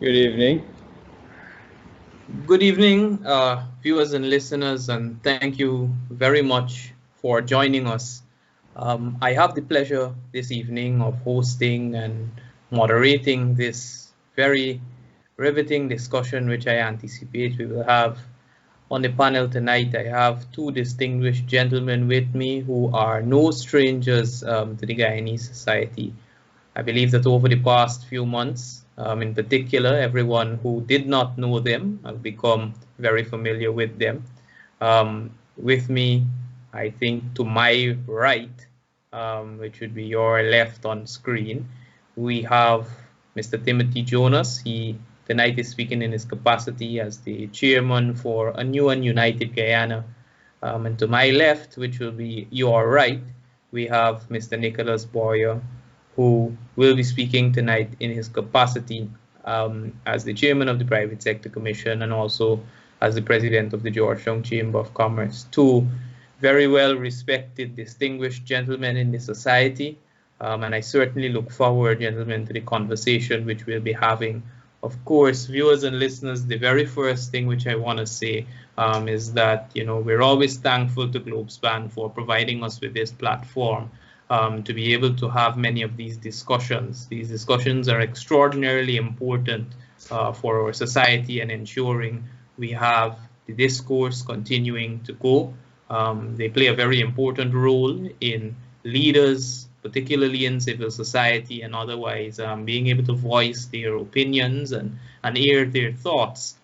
Good evening. Good evening, viewers and listeners, and thank you very much for joining us. I have the pleasure this evening of hosting and moderating this very riveting discussion, which I anticipate we will have. On the panel tonight, I have two distinguished gentlemen with me who are no strangers to the Guyanese society. I believe that over the past few months, in particular, everyone who did not know them have become very familiar with them. With me, I think to my right, which would be your left on screen, we have Mr. Timothy Jonas. He tonight is speaking in his capacity as the chairman for a new and united Guyana. And to my left, which will be your right, we have Mr. Nicholas Boyer, who will be speaking tonight in his capacity as the chairman of the Private Sector Commission and also as the president of the Georgetown Chamber of Commerce. Two very well respected, distinguished gentlemen in the society. And I certainly look forward, gentlemen, to the conversation which we'll be having. Of course, viewers and listeners, the very first thing which I want to say is that, we're always thankful to Globespan for providing us with this platform to be able to have many of these discussions. These discussions are extraordinarily important for our society and ensuring we have the discourse continuing to go. They play a very important role in leaders, particularly in civil society and otherwise, being able to voice their opinions and air their thoughts.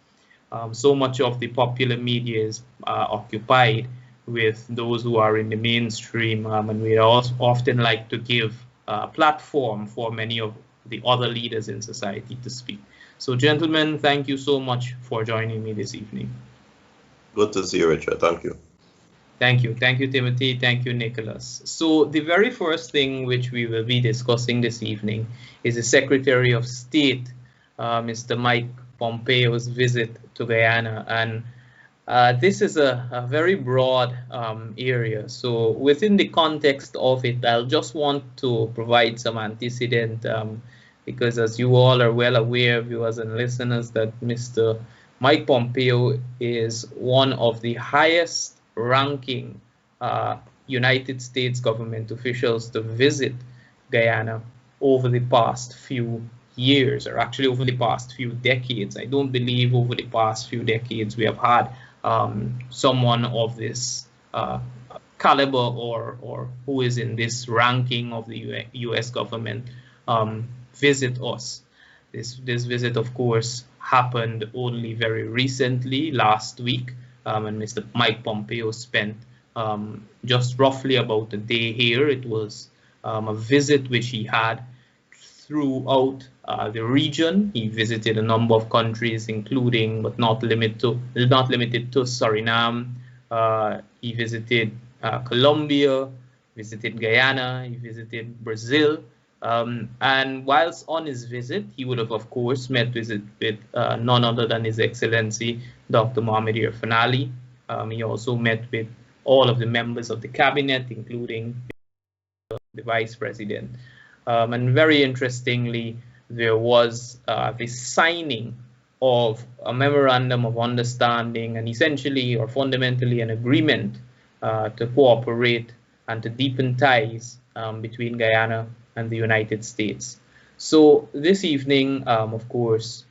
So much of the popular media is occupied with those who are in the mainstream, and we also often like to give a platform for many of the other leaders in society to speak. So, gentlemen, thank you so much for joining me this evening. Good to see you, Richard. Thank you. Thank you. Thank you, Timothy. Thank you, Nicholas. So the very first thing which we will be discussing this evening is the Secretary of State, Mr. Mike Pompeo's visit to Guyana. And this is a very broad area. So within the context of it, I'll just want to provide some antecedent because as you all are well aware, viewers and listeners, that Mr. Mike Pompeo is one of the highest ranking United States government officials to visit Guyana over the past few years, or actually over the past few decades. I don't believe over the past few decades we have had someone of this caliber or who is in this ranking of the US government visit us. This visit, of course, happened only very recently, last week, and Mr. Mike Pompeo spent just roughly about a day here. It was a visit which he had throughout the region. He visited a number of countries, including but not limited to Suriname. He visited Colombia, visited Guyana, he visited Brazil. And whilst on his visit, he would have, of course, met with none other than His Excellency Dr. Mohamed Fanali. He also met with all of the members of the cabinet, including the vice president. And very interestingly, there was the signing of a memorandum of understanding and essentially or fundamentally an agreement to cooperate and to deepen ties between Guyana and the United States. So this evening, of course,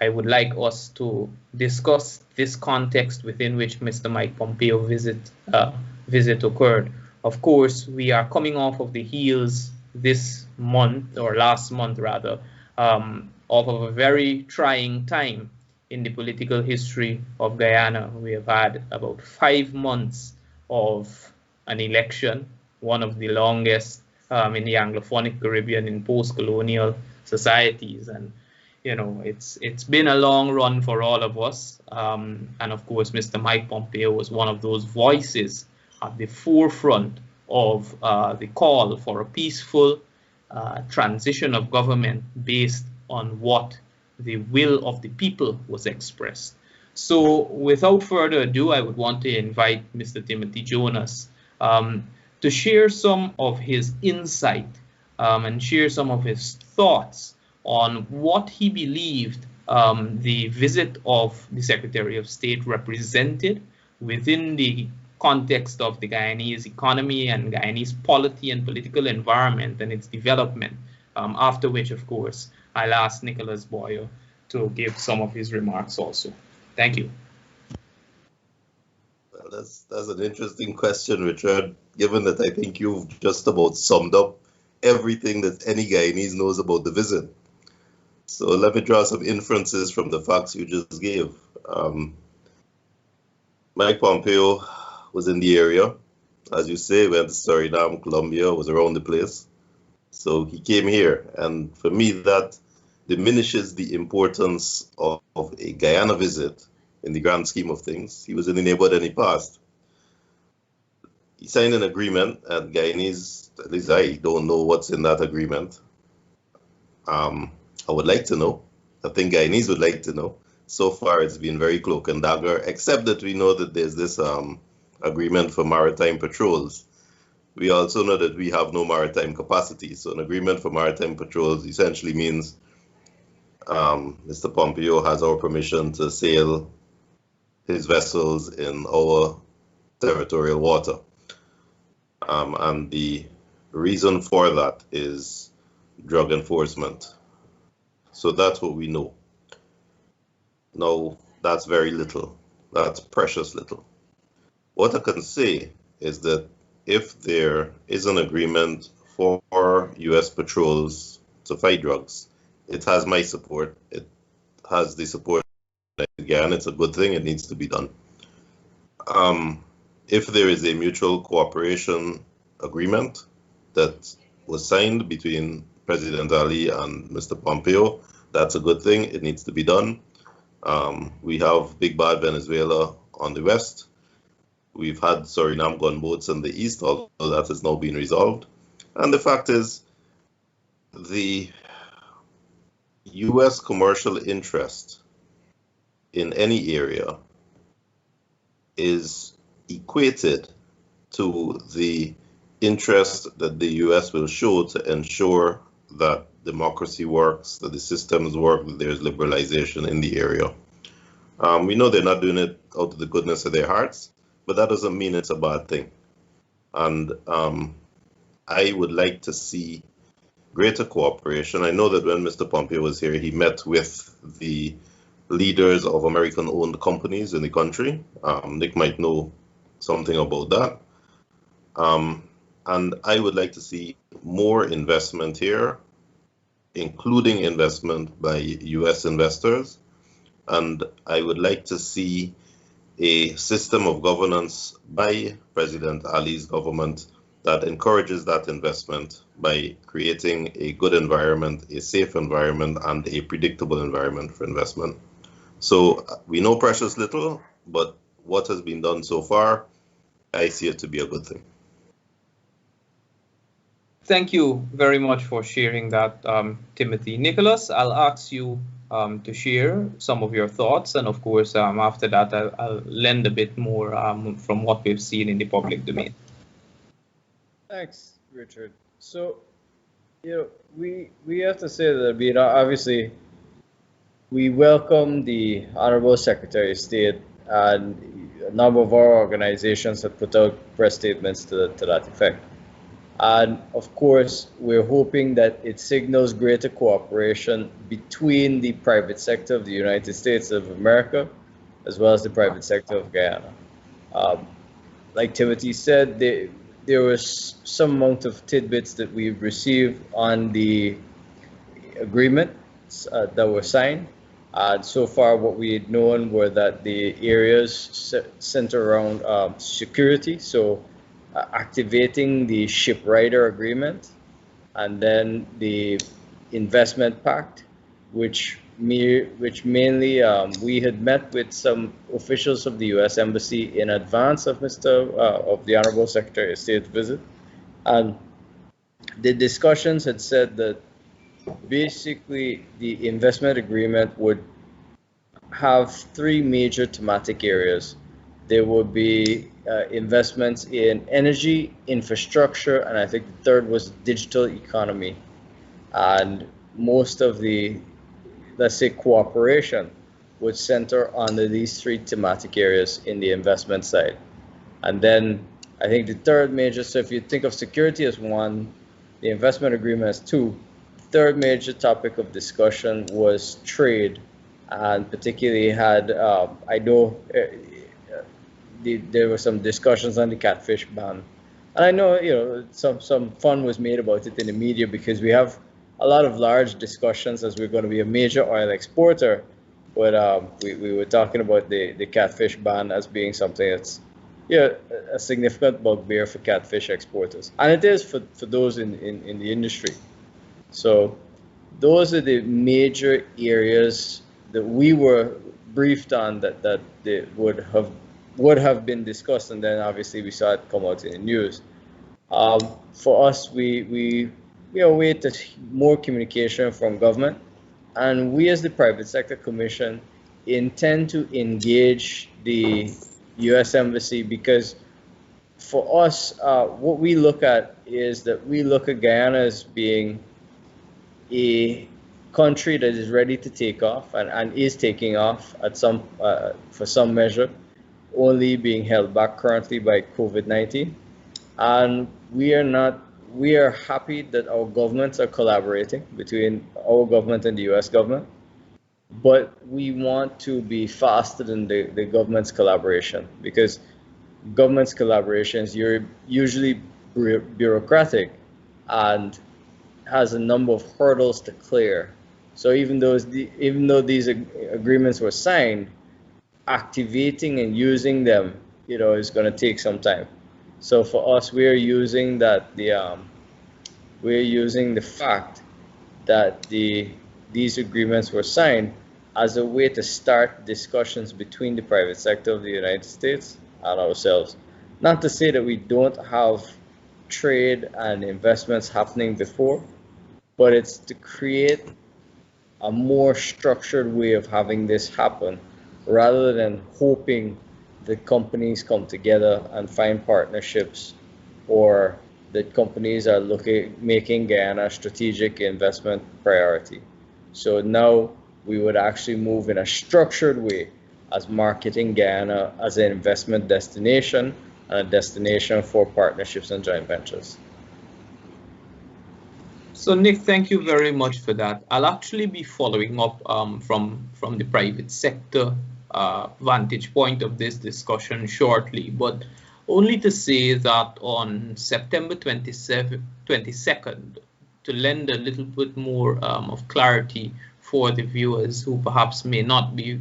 I would like us to discuss this context within which Mr. Mike Pompeo visit occurred. Of course, we are coming off of the heels this month, or last month rather, of a very trying time in the political history of Guyana. We have had about 5 months of an election, one of the longest in the Anglophonic Caribbean in post-colonial societies, and it's been a long run for all of us. And of course, Mr. Mike Pompeo was one of those voices at the forefront of the call for a peaceful transition of government based on what the will of the people was expressed. So without further ado, I would want to invite Mr. Timothy Jonas to share some of his insight and share some of his thoughts on what he believed the visit of the Secretary of State represented within the context of the Guyanese economy and Guyanese polity and political environment and its development, after which, of course, I'll ask Nicholas Boyer to give some of his remarks also. Thank you. Well, that's an interesting question, Richard, given that I think you've just about summed up everything that any Guyanese knows about the visit. So let me draw some inferences from the facts you just gave. Mike Pompeo was in the area. As you say, went to Suriname, Colombia, was around the place. So he came here. And for me, that diminishes the importance of a Guyana visit in the grand scheme of things. He was in the neighborhood and he passed. He signed an agreement, and Guyanese, at least I don't know what's in that agreement. I would like to know. I think Guyanese would like to know. So far, it's been very cloak and dagger, except that we know that there's this agreement for maritime patrols. We also know that we have no maritime capacity. So an agreement for maritime patrols essentially means Mr. Pompeo has our permission to sail his vessels in our territorial water. And the reason for that is drug enforcement. So that's what we know. Now, that's very little. That's precious little. What I can say is that if there is an agreement for U.S. patrols to fight drugs, it has my support. It has the support. Again, it's a good thing. It needs to be done. If there is a mutual cooperation agreement that was signed between President Ali and Mr. Pompeo, that's a good thing. It needs to be done. We have Big Bad Venezuela on the west. We've had Suriname gunboats in the east, although that has now been resolved. And the fact is, the U.S. commercial interest in any area is equated to the interest that the U.S. will show to ensure that democracy works, that the systems work, that there's liberalization in the area. We know they're not doing it out of the goodness of their hearts, but that doesn't mean it's a bad thing. And I would like to see greater cooperation. I know that when Mr. Pompeo was here, he met with the leaders of American-owned companies in the country. Nick might know something about that. And I would like to see more investment here, including investment by U.S. investors. And I would like to see a system of governance by President Ali's government that encourages that investment by creating a good environment, a safe environment, and a predictable environment for investment. So we know precious little, but what has been done so far, I see it to be a good thing. Thank you very much for sharing that, Timothy. Nicholas, I'll ask you to share some of your thoughts, and of course, after that, I'll lend a bit more from what we've seen in the public domain. Thanks, Richard. So, we have to say that, obviously, we welcome the Honorable Secretary of State, and a number of our organizations have put out press statements to that effect. And of course, we're hoping that it signals greater cooperation between the private sector of the United States of America, as well as the private sector of Guyana. Like Timothy said, there was some amount of tidbits that we've received on the agreements that were signed. So far, what we had known were that the areas center around security. So activating the ship rider agreement, and then the investment pact, which mainly we had met with some officials of the U.S. Embassy in advance of the Honorable Secretary of State's visit, and the discussions had said that basically the investment agreement would have three major thematic areas. There would be investments in energy, infrastructure, and I think the third was digital economy. And most of the, let's say, cooperation would center on these three thematic areas in the investment side. And then I think the third major, so if you think of security as one, the investment agreement as two, the third major topic of discussion was trade, and particularly had, I know there were some discussions on the catfish ban. And I know, some fun was made about it in the media because we have a lot of large discussions as we're going to be a major oil exporter. But we were talking about the catfish ban as being something that's a significant bugbear for catfish exporters. And it is for those in the industry. So those are the major areas that we were briefed on that they would have been discussed, and then obviously we saw it come out in the news. For us, we awaited more communication from government, and we as the Private Sector Commission intend to engage the U.S. Embassy, because for us, what we look at is that we look at Guyana as being a country that is ready to take off and is taking off at for some measure, only being held back currently by COVID-19. And we are happy that our governments are collaborating, between our government and the US government, but we want to be faster than the government's collaboration, because government's collaborations are usually bureaucratic and has a number of hurdles to clear. So even though these agreements were signed, activating and using them, is going to take some time. So for us, we're using the fact that these agreements were signed as a way to start discussions between the private sector of the United States and ourselves. Not to say that we don't have trade and investments happening before, but it's to create a more structured way of having this happen, rather than hoping that companies come together and find partnerships, or that companies are making Guyana a strategic investment priority. So now we would actually move in a structured way as marketing Guyana as an investment destination and a destination for partnerships and joint ventures. So Nick, thank you very much for that. I'll actually be following up from the private sector vantage point of this discussion shortly, but only to say that on September 22nd, to lend a little bit more of clarity for the viewers who perhaps may not be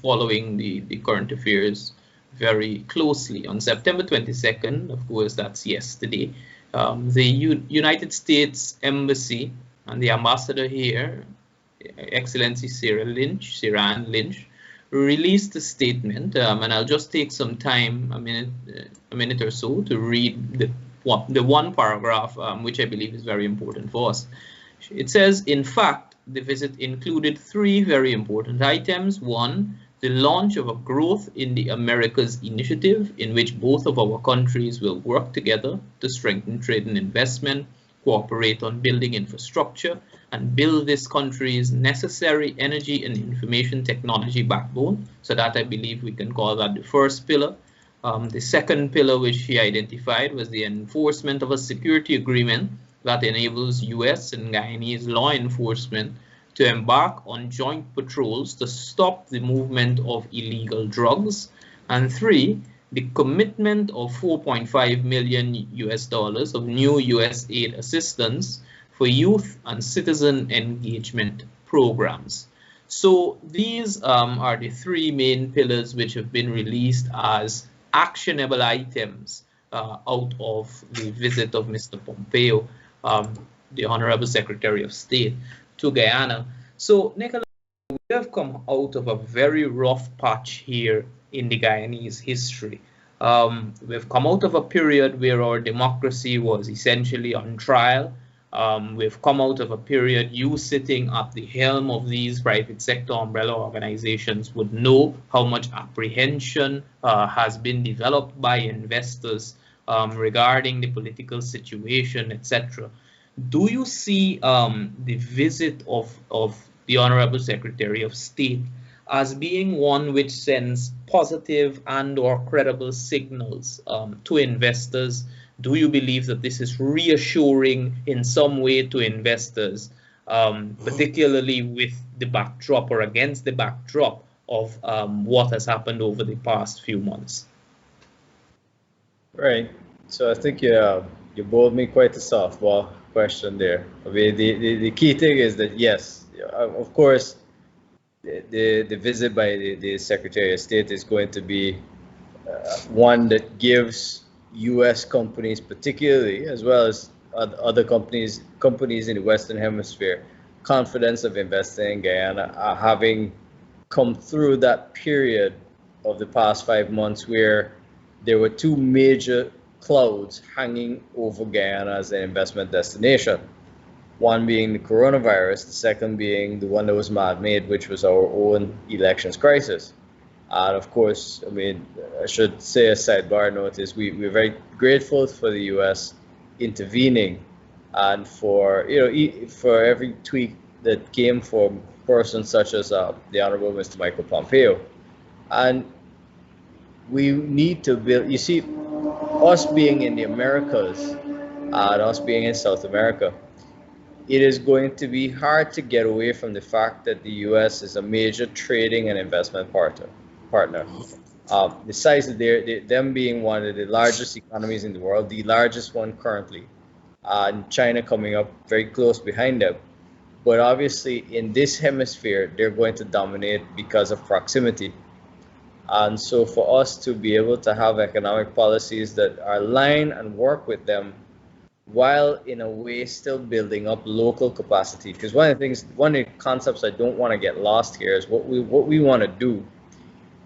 following the current affairs very closely. On September 22nd, of course, that's yesterday, the United States Embassy and the ambassador here, Excellency Sarah Lynch, released a statement, and I'll just take some time, a minute or so, to read the one paragraph, which I believe is very important for us. It says, in fact, the visit included three very important items. One, the launch of a Growth in the Americas initiative, in which both of our countries will work together to strengthen trade and investment, cooperate on building infrastructure, and build this country's necessary energy and information technology backbone. So that, I believe, we can call that the first pillar. The second pillar, which he identified, was the enforcement of a security agreement that enables US and Guyanese law enforcement to embark on joint patrols to stop the movement of illegal drugs. And three, the commitment of $4.5 million of new US aid assistance for youth and citizen engagement programs. So these are the three main pillars which have been released as actionable items out of the visit of Mr. Pompeo, the Honorable Secretary of State, to Guyana. So, Nicholas, we have come out of a very rough patch here in the Guyanese history. We've come out of a period where our democracy was essentially on trial. We've come out of a period, you sitting at the helm of these private sector umbrella organizations would know how much apprehension has been developed by investors regarding the political situation, etc. do you see the visit of the Honorable Secretary of State as being one which sends positive and or credible signals to investors? Do you believe that this is reassuring in some way to investors, particularly with the backdrop or against the backdrop of what has happened over the past few months? Right. So I think you bowled me quite a softball question there. I mean, the key thing is that yes, of course, the visit by the Secretary of State is going to be one that gives U.S. companies, particularly, as well as other companies in the Western Hemisphere, confidence of investing in Guyana, having come through that period of the past 5 months where there were two major clouds hanging over Guyana as an investment destination. One being the coronavirus, the second being the one that was man-made, which was our own elections crisis. And of course, I mean, I should say a sidebar note is we're very grateful for the U.S. intervening, and for for every tweet that came from persons such as the Honorable Mr. Michael Pompeo. And we need to build. You see, us being in the Americas and us being in South America, it is going to be hard to get away from the fact that the U.S. is a major trading and investment partner. The size of them being one of the largest economies in the world, the largest one currently, and China coming up very close behind them. But obviously, in this hemisphere, they're going to dominate because of proximity. And so for us to be able to have economic policies that are aligned and work with them while in a way still building up local capacity, because one of the concepts I don't want to get lost here is what we want to do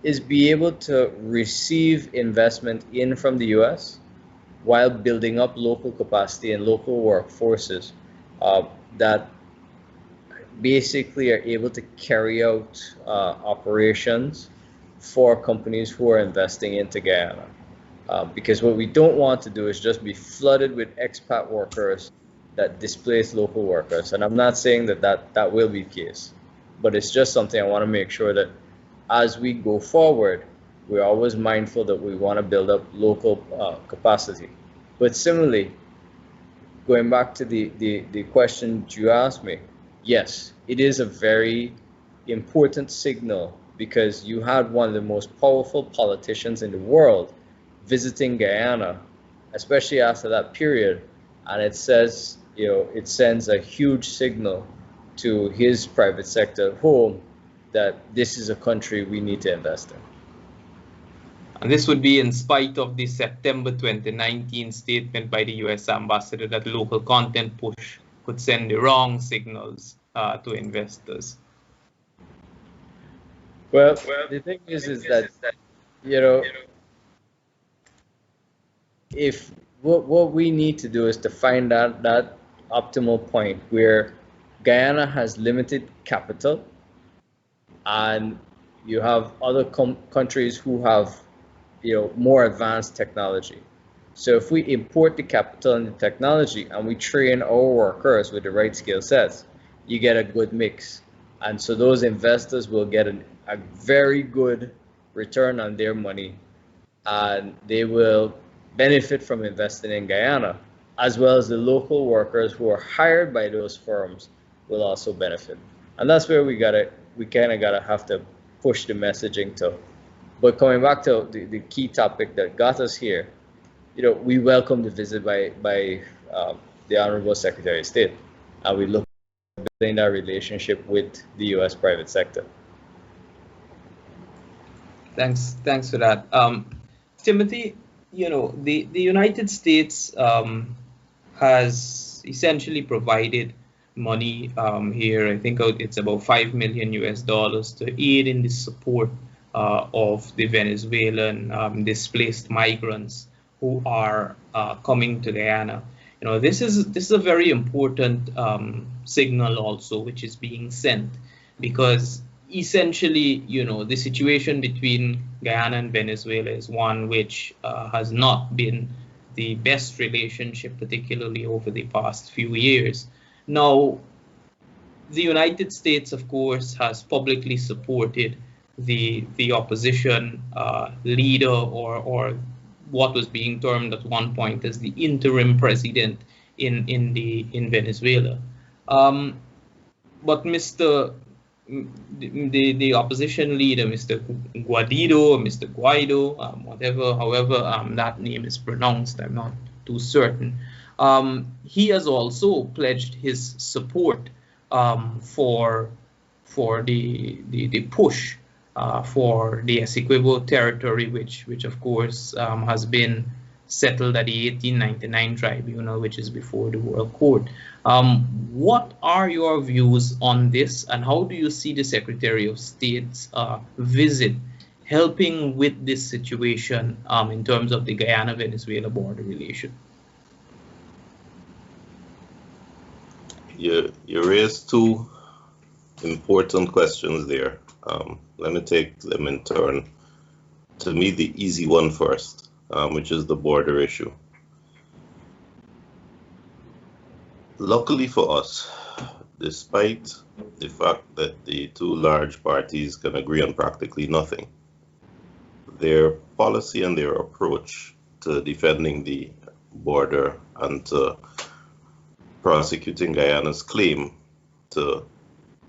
is be able to receive investment in from the US while building up local capacity and local workforces that basically are able to carry out operations for companies who are investing into Guyana. Because what we don't want to do is just be flooded with expat workers that displace local workers. And I'm not saying that will be the case, but it's just something I want to make sure that as we go forward, we're always mindful that we want to build up local capacity. But similarly, going back to the question you asked me, yes, it is a very important signal, because you had one of the most powerful politicians in the world visiting Guyana, especially after that period, and it says, it sends a huge signal to his private sector at home that this is a country we need to invest in. And this would be in spite of the September 2019 statement by the US ambassador that local content push could send the wrong signals to investors. Well, the thing is that, if what we need to do is to find that optimal point where Guyana has limited capital and you have other countries who have more advanced technology. So if we import the capital and the technology and we train our workers with the right skill sets, you get a good mix. And so those investors will get a very good return on their money, and they will benefit from investing in Guyana, as well as the local workers who are hired by those firms will also benefit. And that's where we kind of gotta have to push the messaging to. But coming back to the key topic that got us here, we welcome the visit by the Honorable Secretary of State, and we look at building that relationship with the U.S. private sector. Thanks for that. Timothy, the United States has essentially provided money here. I think it's about $5 million to aid in the support of the Venezuelan displaced migrants who are coming to Guyana. This is a very important signal also, which is being sent, because essentially, the situation between Guyana and Venezuela is one which has not been the best relationship, particularly over the past few years. Now, the United States, of course, has publicly supported the opposition leader, or what was being termed at one point as the interim president in Venezuela. But the opposition leader, Mr. Guaido, Mr. Guaido, however that name is pronounced, I'm not too certain. He has also pledged his support for the push for the Essequibo territory, which of course has been settled at the 1899 tribunal, which is before the World Court. What are your views on this, and how do you see the Secretary of State's visit helping with this situation in terms of the Guyana-Venezuela border relation? You raised two important questions there. Let me take them in turn. To me, the easy one first, which is the border issue. Luckily for us, despite the fact that the two large parties can agree on practically nothing, their policy and their approach to defending the border and to prosecuting Guyana's claim to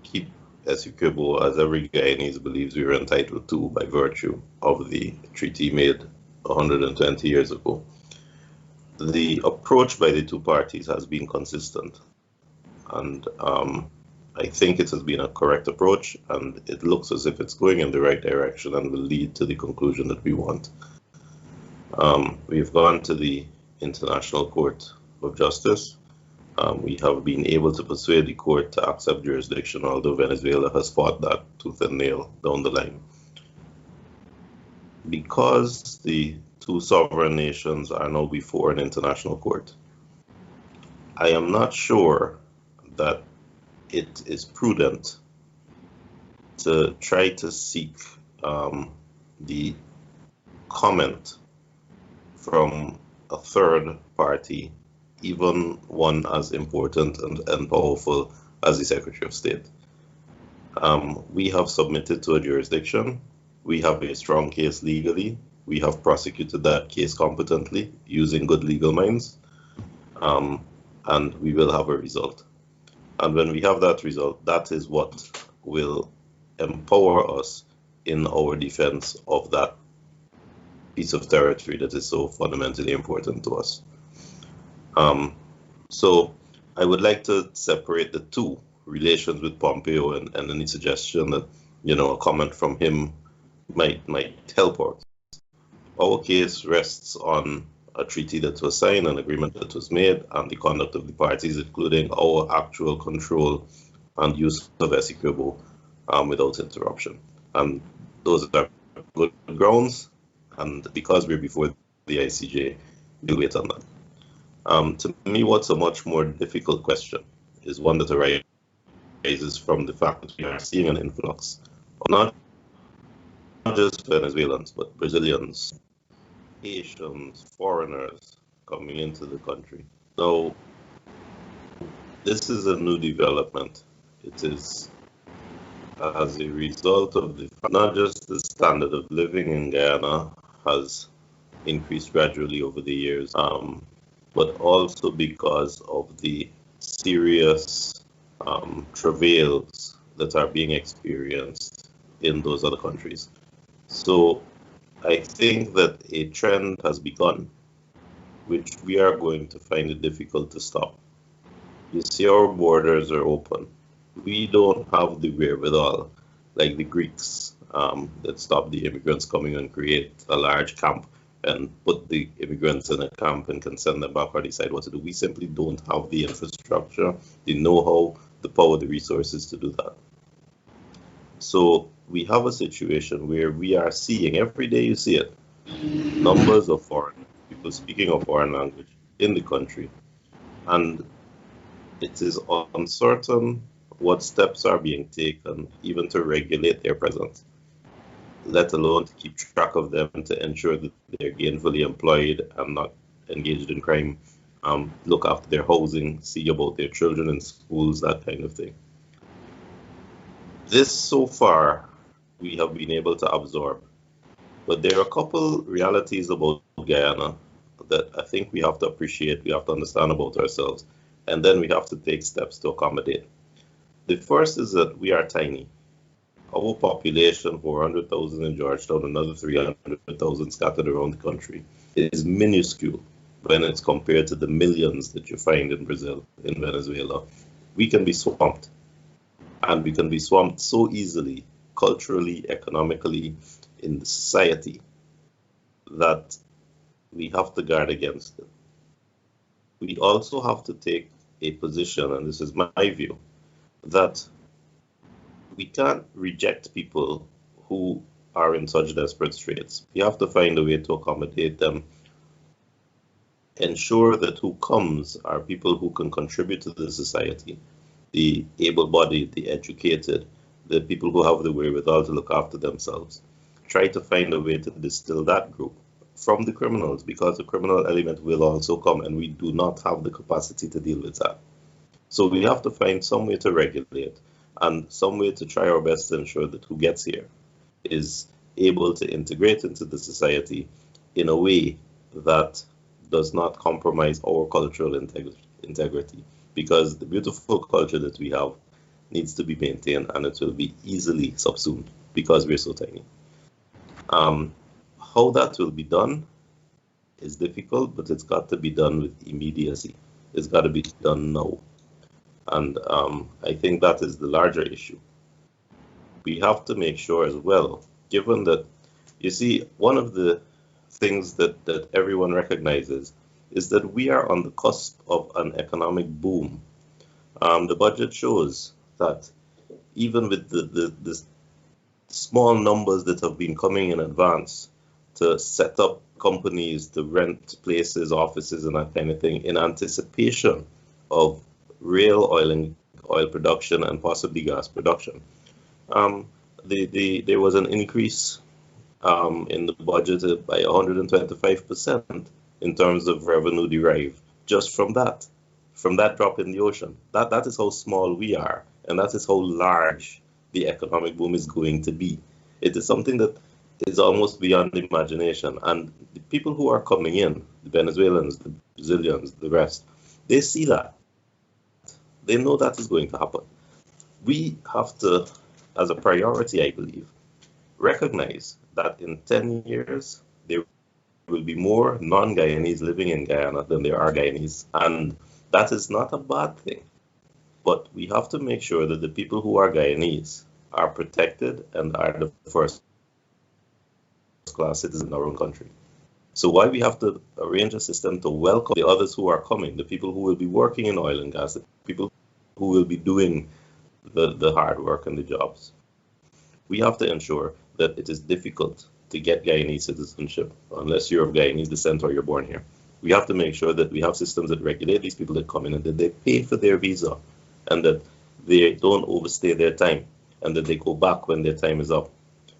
keep Essequibo, as every Guyanese believes we are entitled to by virtue of the treaty made 120 years ago. The approach by the two parties has been consistent, and I think it has been a correct approach, and it looks as if it's going in the right direction and will lead to the conclusion that we want. We've gone to the International Court of Justice. We have been able to persuade the court to accept jurisdiction, although Venezuela has fought that tooth and nail down the line. Because the two sovereign nations are now before an international court, I am not sure that it is prudent to try to seek the comment from a third party, even one as important and powerful as the Secretary of State. We have submitted to a jurisdiction. We have a strong case legally. We have prosecuted that case competently using good legal minds, and we will have a result. And when we have that result, that is what will empower us in our defense of that piece of territory that is so fundamentally important to us. So I would like to separate the two, relations with Pompeo and any suggestion that, a comment from him might help us. Our case rests on a treaty that was signed, an agreement that was made, and the conduct of the parties, including our actual control and use of Essequibo without interruption. And those are good grounds, and because we're before the ICJ, we'll wait on that. To me, what's a much more difficult question is one that arises from the fact that we are seeing an influx of not just Venezuelans, but Brazilians, Haitians, foreigners coming into the country. So this is a new development. It is as a result of not just the standard of living in Guyana has increased gradually over the years, but also because of the serious travails that are being experienced in those other countries. So I think that a trend has begun, which we are going to find it difficult to stop. You see, our borders are open. We don't have the wherewithal, like the Greeks, that stopped the immigrants coming and create a large camp and put the immigrants in a camp and can send them back or decide what to do. We simply don't have the infrastructure, the know-how, the power, the resources to do that. So we have a situation where we are seeing, every day you see it, numbers of foreign people speaking a foreign language in the country. And it is uncertain what steps are being taken even to regulate their presence, let alone to keep track of them and to ensure that they're gainfully employed and not engaged in crime, look after their housing, see about their children in schools, that kind of thing. This so far we have been able to absorb, but there are a couple realities about Guyana that I think we have to appreciate, we have to understand about ourselves, and then we have to take steps to accommodate. The first is that we are tiny. Our population, 400,000 in Georgetown, another 300,000 scattered around the country, is minuscule when it's compared to the millions that you find in Brazil, in Venezuela. We can be swamped, and we can be swamped so easily, culturally, economically, in the society, that we have to guard against it. We also have to take a position, and this is my view, that we can't reject people who are in such desperate straits. We have to find a way to accommodate them, ensure that who comes are people who can contribute to the society, the able-bodied, the educated, the people who have the wherewithal to look after themselves. Try to find a way to distill that group from the criminals, because the criminal element will also come, and we do not have the capacity to deal with that. So we have to find some way to regulate and some way to try our best to ensure that who gets here is able to integrate into the society in a way that does not compromise our cultural integrity, because the beautiful culture that we have needs to be maintained, and it will be easily subsumed because we're so tiny. How that will be done is difficult, but it's got to be done with immediacy. It's got to be done now. And I think that is the larger issue. We have to make sure as well, given that, you see, one of the things that everyone recognizes is that we are on the cusp of an economic boom. The budget shows that even with the small numbers that have been coming in advance to set up companies, to rent places, offices, and that kind of thing in anticipation of real oil production and possibly gas production. There was an increase in the budget by 125% in terms of revenue derived just from that drop in the ocean. That is how small we are, and that is how large the economic boom is going to be. It is something that is almost beyond imagination, and the people who are coming in, the Venezuelans, the Brazilians, the rest, they see that. They know that is going to happen. We have to, as a priority, I believe, recognize that in 10 years, there will be more non-Guyanese living in Guyana than there are Guyanese. And that is not a bad thing. But we have to make sure that the people who are Guyanese are protected and are the first-class citizens in our own country. So why we have to arrange a system to welcome the others who are coming, the people who will be working in oil and gas, the people who will be doing the hard work and the jobs. We have to ensure that it is difficult to get Guyanese citizenship unless you're of Guyanese descent or you're born here. We have to make sure that we have systems that regulate these people that come in and that they pay for their visa and that they don't overstay their time and that they go back when their time is up.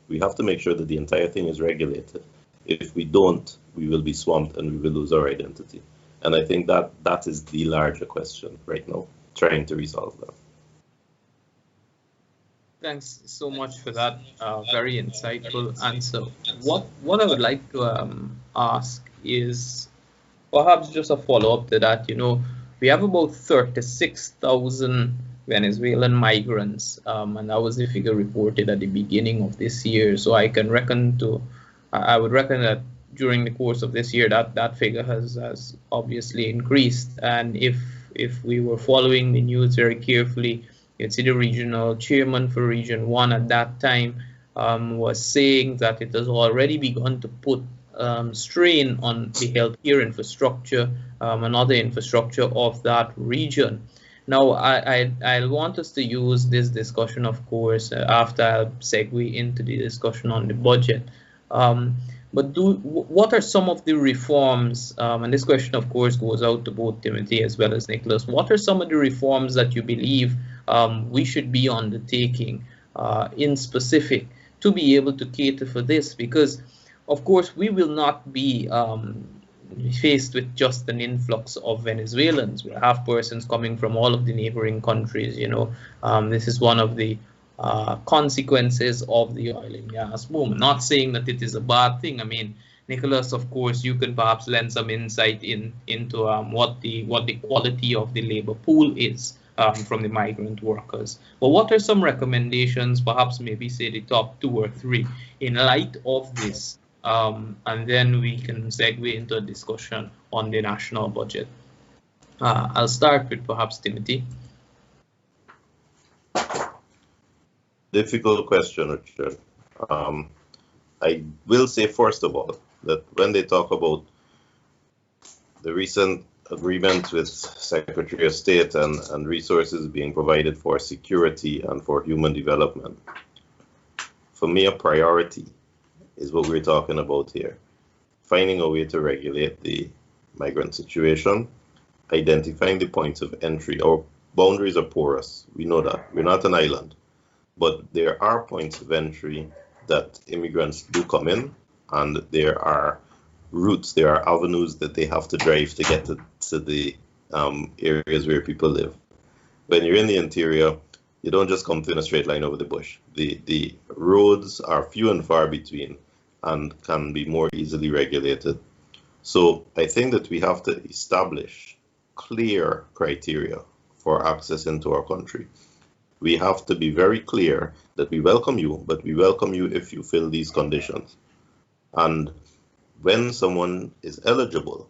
We have to make sure that the entire thing is regulated. If we don't, we will be swamped and we will lose our identity. And I think that is the larger question right now, trying to resolve that. Thanks so much for that very insightful answer. What I would like to ask is perhaps just a follow-up to that. You know, we have about 36,000 Venezuelan migrants, and that was the figure reported at the beginning of this year. So I would reckon that during the course of this year that figure has obviously increased. And if we were following the news very carefully, you'd see the regional chairman for Region 1 at that time was saying that it has already begun to put strain on the healthcare infrastructure and other infrastructure of that region. Now, I want us to use this discussion, of course, after I'll segue into the discussion on the budget. But what are some of the reforms, and this question, of course, goes out to both Timothy as well as Nicholas, what are some of the reforms that you believe we should be undertaking in specific to be able to cater for this? Because, of course, we will not be faced with just an influx of Venezuelans. We have persons coming from all of the neighboring countries. This is one of the consequences of the oil and gas boom. Not saying that it is a bad thing. I mean, Nicholas, of course, you can perhaps lend some insight into what the quality of the labor pool is from the migrant workers. But what are some recommendations, perhaps maybe say the top 2 or 3, in light of this? And then we can segue into a discussion on the national budget. I'll start with perhaps Timothy. Difficult question, Richard. I will say, first of all, that when they talk about the recent agreement with Secretary of State and resources being provided for security and for human development, for me, a priority is what we're talking about here. Finding a way to regulate the migrant situation, identifying the points of entry. Our boundaries are porous. We know that. We're not an island. But there are points of entry that immigrants do come in, and there are routes, there are avenues that they have to drive to get to the areas where people live. When you're in the interior, you don't just come in a straight line over the bush. The roads are few and far between and can be more easily regulated. So I think that we have to establish clear criteria for access into our country. We have to be very clear that we welcome you, but we welcome you if you fill these conditions. And when someone is eligible,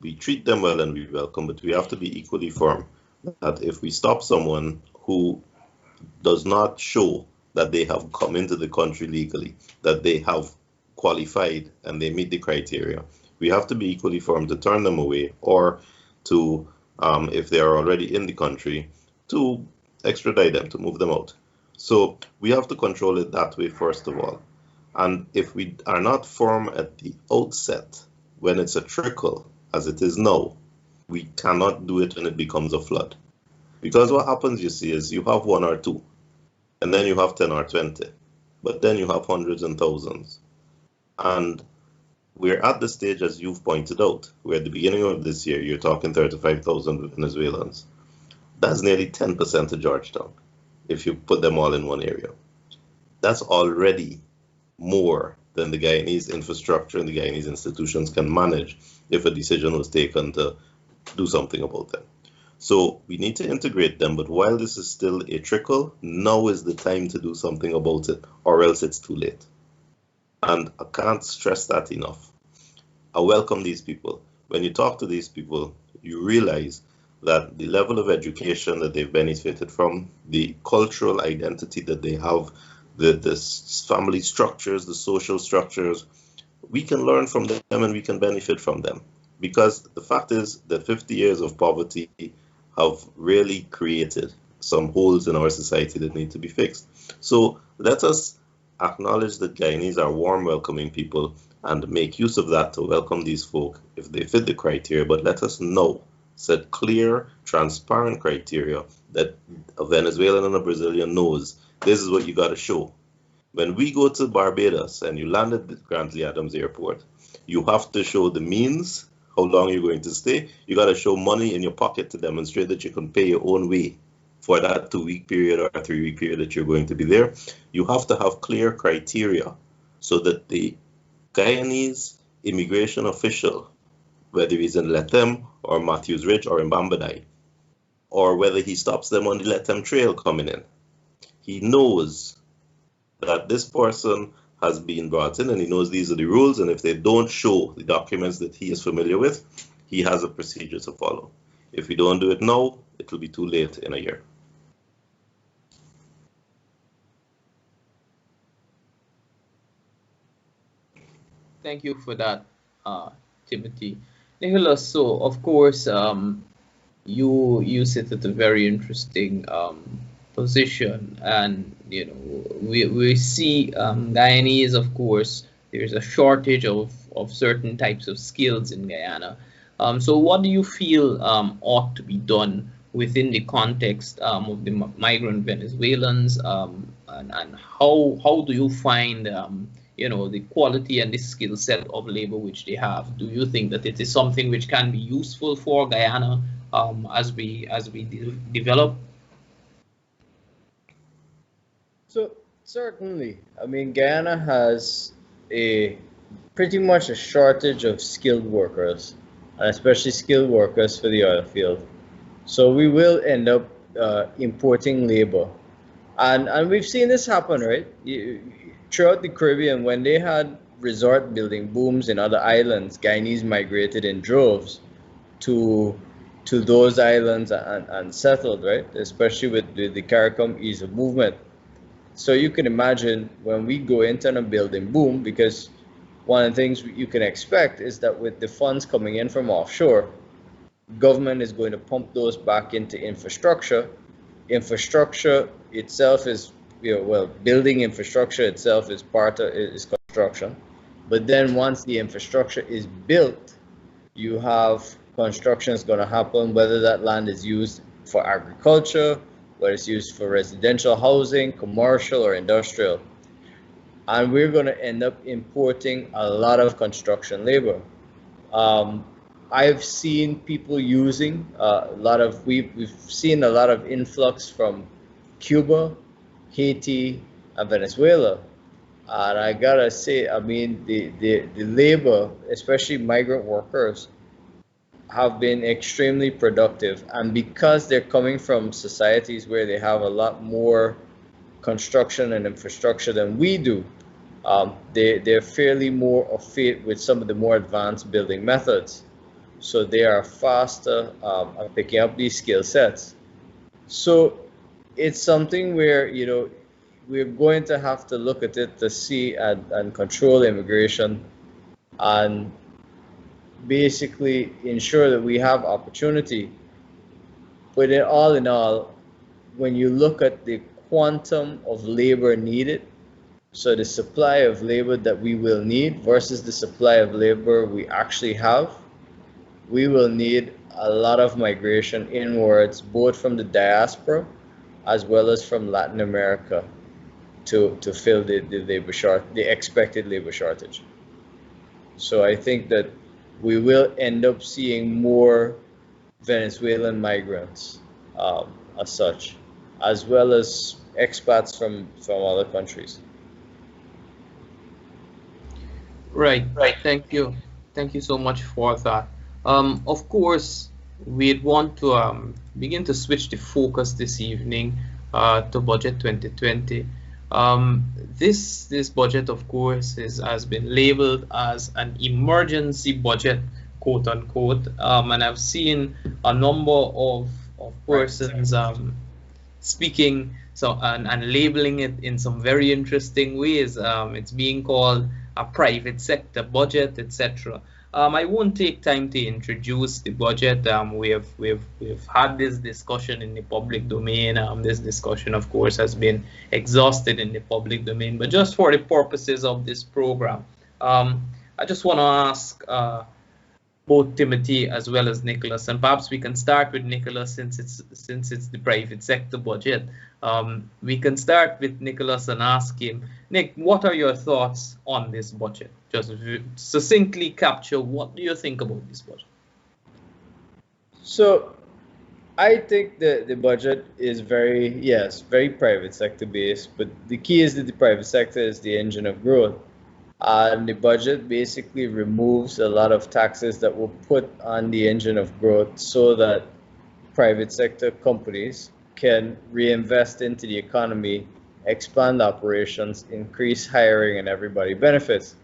we treat them well and we welcome, but we have to be equally firm that if we stop someone who does not show that they have come into the country legally, that they have qualified and they meet the criteria, we have to be equally firm to turn them away, or to, if they are already in the country, to extradite them, to move them out. So we have to control it that way, first of all. And if we are not firm at the outset, when it's a trickle, as it is now, we cannot do it when it becomes a flood. Because what happens, you see, is you have 1 or 2, and then you have 10 or 20, but then you have hundreds and thousands. And we're at the stage, as you've pointed out, where at the beginning of this year, you're talking 35,000 Venezuelans. That's nearly 10% of Georgetown, if you put them all in one area. That's already more than the Guyanese infrastructure and the Guyanese institutions can manage if a decision was taken to do something about them. So we need to integrate them, but while this is still a trickle, now is the time to do something about it, or else it's too late. And I can't stress that enough. I welcome these people. When you talk to these people, you realize that the level of education that they've benefited from, the cultural identity that they have, the family structures, the social structures, we can learn from them and we can benefit from them. Because the fact is that 50 years of poverty have really created some holes in our society that need to be fixed. So let us acknowledge that Guyanese are warm, welcoming people and make use of that to welcome these folk if they fit the criteria, but let us know, set clear, transparent criteria that a Venezuelan and a Brazilian knows this is what you got to show. When we go to Barbados and you land at the Grantley Adams Airport, you have to show the means, how long you're going to stay. You got to show money in your pocket to demonstrate that you can pay your own way for that 2-week period or 3-week period that you're going to be there. You have to have clear criteria so that the Guyanese immigration official, whether he's in Lethem or Matthews Ridge or in Bambadai, or whether he stops them on the Lethem Trail coming in, he knows that this person has been brought in and he knows these are the rules, and if they don't show the documents that he is familiar with, he has a procedure to follow. If we don't do it now, it will be too late in a year. Thank you for that, Timothy. Nicholas, so of course, you sit at a very interesting position, and we see Guyanese, of course, there's a shortage of certain types of skills in Guyana. So what do you feel ought to be done within the context of the migrant Venezuelans, and how do you find the quality and the skill set of labor which they have. Do you think that it is something which can be useful for Guyana as we develop? So certainly, I mean, Guyana has a pretty much a shortage of skilled workers, and especially skilled workers for the oil field. So we will end up importing labor, and we've seen this happen, right? Throughout the Caribbean, when they had resort building booms in other islands, Guyanese migrated in droves to those islands and settled, right? Especially with the CARICOM ease of movement. So you can imagine when we go into a building boom, because one of the things you can expect is that with the funds coming in from offshore, government is going to pump those back into infrastructure. Infrastructure itself is, well, building infrastructure itself is part of is construction. But then once the infrastructure is built, you have construction is going to happen, whether that land is used for agriculture, whether it's used for residential housing, commercial, or industrial. And we're going to end up importing a lot of construction labor. I've seen people using we've seen a lot of influx from Cuba, Haiti, and Venezuela. And I gotta say, I mean, the labor, especially migrant workers, have been extremely productive. And because they're coming from societies where they have a lot more construction and infrastructure than we do, they're fairly more au fait with some of the more advanced building methods. So they are faster at picking up these skill sets. So it's something where, we're going to have to look at it to see and control immigration and basically ensure that we have opportunity. But in all, when you look at the quantum of labor needed, so the supply of labor that we will need versus the supply of labor we actually have, we will need a lot of migration inwards, both from the diaspora as well as from Latin America to fill the expected labor shortage. So I think that we will end up seeing more Venezuelan migrants as such, as well as expats from other countries. Right. Thank you so much for that. Of course, we'd want to begin to switch the focus this evening to Budget 2020. This budget, of course, has been labeled as an emergency budget, quote unquote, and I've seen a number of persons speaking and labeling it in some very interesting ways. It's being called a private sector budget, etc. I won't take time to introduce the budget. We've had this discussion in the public domain. This discussion, of course, has been exhausted in the public domain. But just for the purposes of this program, I just want to ask both Timothy as well as Nicholas, and perhaps we can start with Nicholas since it's the private sector budget. We can start with Nicholas and ask him, Nick, what are your thoughts on this budget? Just succinctly capture, what do you think about this budget? So I think the budget is very private sector based, but the key is that the private sector is the engine of growth. And the budget basically removes a lot of taxes that were put on the engine of growth so that private sector companies can reinvest into the economy, expand operations, increase hiring, and everybody benefits.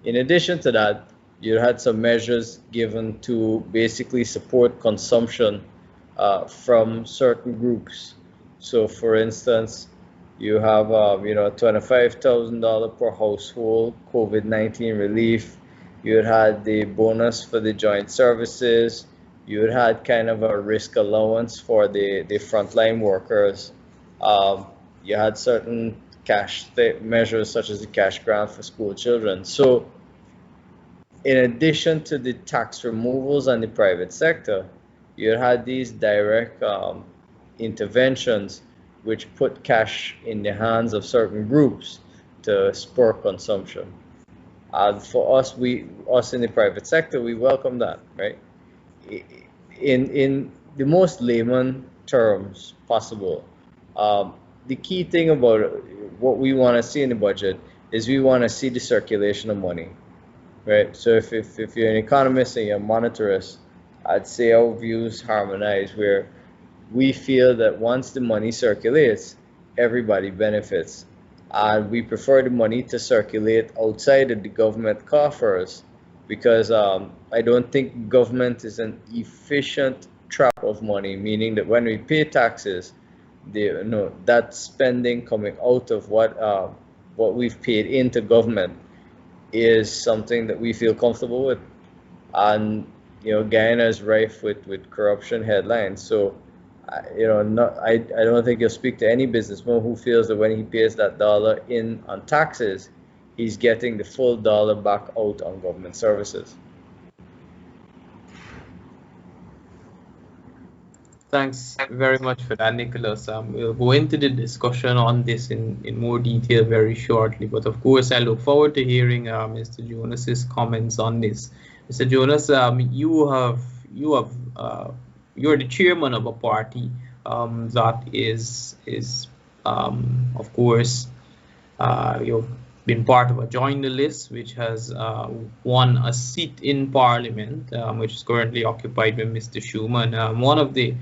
In addition to that, you had some measures given to basically support consumption from certain groups. So for instance, you have $25,000 per household COVID-19 relief. You had the bonus for the joint services. You had kind of a risk allowance for the frontline workers. You had certain cash measures such as the cash grant for school children. So in addition to the tax removals on the private sector, you had these direct interventions which put cash in the hands of certain groups to spur consumption. And for us, us in the private sector, we welcome that, right? In the most layman terms possible, the key thing about what we want to see in the budget is we want to see the circulation of money, right? So if you're an economist and you're a monetarist, I'd say our views harmonize where we feel that once the money circulates, everybody benefits. And we prefer the money to circulate outside of the government coffers because I don't think government is an efficient trap of money, meaning that when we pay taxes, that spending coming out of what we've paid into government is something that we feel comfortable with. And Guyana is rife with corruption headlines. So I don't think you'll speak to any businessman who feels that when he pays that dollar in on taxes, he's getting the full dollar back out on government services. Thanks very much for that, Nicholas. We'll go into the discussion on this in more detail very shortly. But of course, I look forward to hearing Mr. Jonas's comments on this. Mr. Jonas, you're the chairman of a party that is of course, you've been part of a joint list which has won a seat in Parliament, which is currently occupied by Mr. Schuman. One of the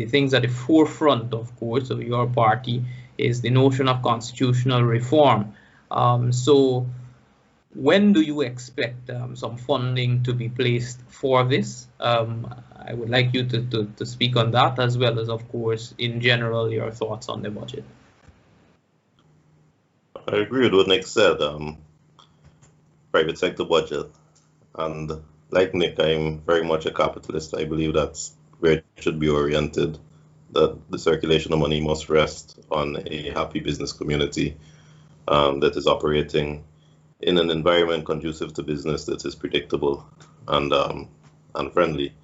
things at the forefront, of course, of your party is the notion of constitutional reform. So when do you expect some funding to be placed for this? I would like you to speak on that, as well as, of course, in general, your thoughts on the budget. I agree with what Nick said. Private sector budget. And like Nick, I'm very much a capitalist. I believe that's where it should be oriented, that the circulation of money must rest on a happy business community that is operating in an environment conducive to business that is predictable and friendly.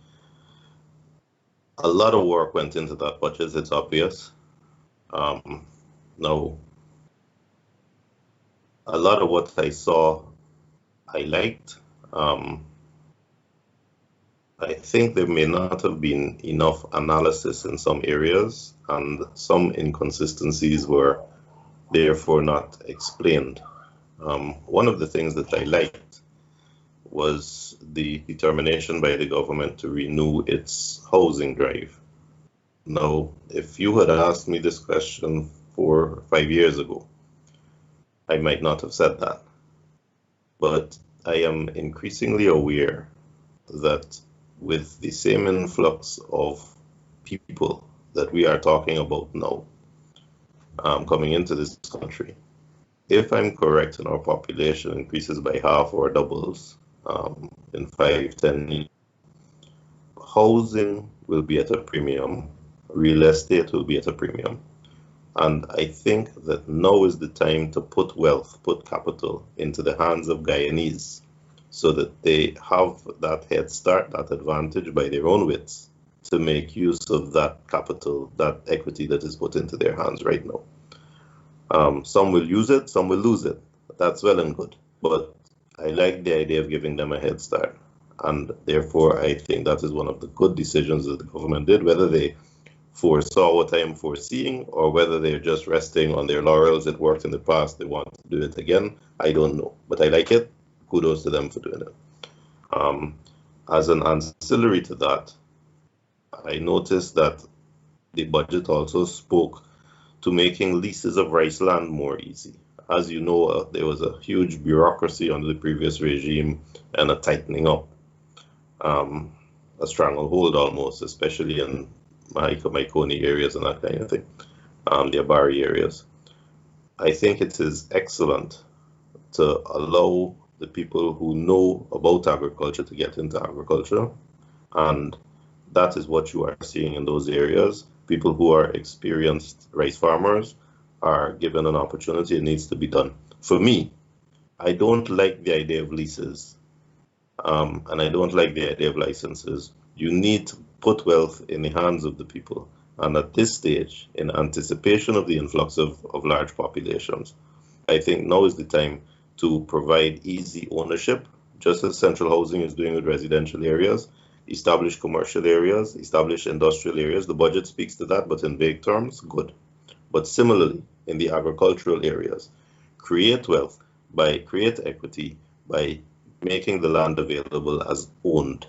A lot of work went into that budget, it's obvious. Now, a lot of what I saw, I liked. I think there may not have been enough analysis in some areas, and some inconsistencies were therefore not explained. One of the things that I liked was the determination by the government to renew its housing drive. Now, if you had asked me this question 4 or 5 years ago, I might not have said that. But I am increasingly aware that with the same influx of people that we are talking about now coming into this country, if I'm correct and our population increases by half or doubles in 5-10 years, housing will be at a premium, real estate will be at a premium. And I think that now is the time to put wealth, put capital into the hands of Guyanese so that they have that head start, that advantage by their own wits to make use of that capital, that equity that is put into their hands right now. Some will use it, some will lose it. That's well and good. But I like the idea of giving them a head start. And therefore, I think that is one of the good decisions that the government did, whether they foresaw what I am foreseeing or whether they're just resting on their laurels. It worked in the past, they want to do it again. I don't know, but I like it. Kudos to them for doing it. As an ancillary to that, I noticed that the budget also spoke to making leases of rice land more easy. As you know, there was a huge bureaucracy under the previous regime and a tightening up, a stranglehold almost, especially in Maikoni areas and that kind of thing, the Abari areas. I think it is excellent to allow the people who know about agriculture to get into agriculture, and that is what you are seeing in those areas. People who are experienced rice farmers are given an opportunity. It needs to be done. For me, I don't like the idea of leases, and I don't like the idea of licenses. You need to put wealth in the hands of the people. And at this stage, in anticipation of the influx of large populations, I think now is the time to provide easy ownership, just as central housing is doing with residential areas, establish commercial areas, establish industrial areas. The budget speaks to that, but in vague terms, good. But similarly, in the agricultural areas, create wealth create equity by making the land available as owned.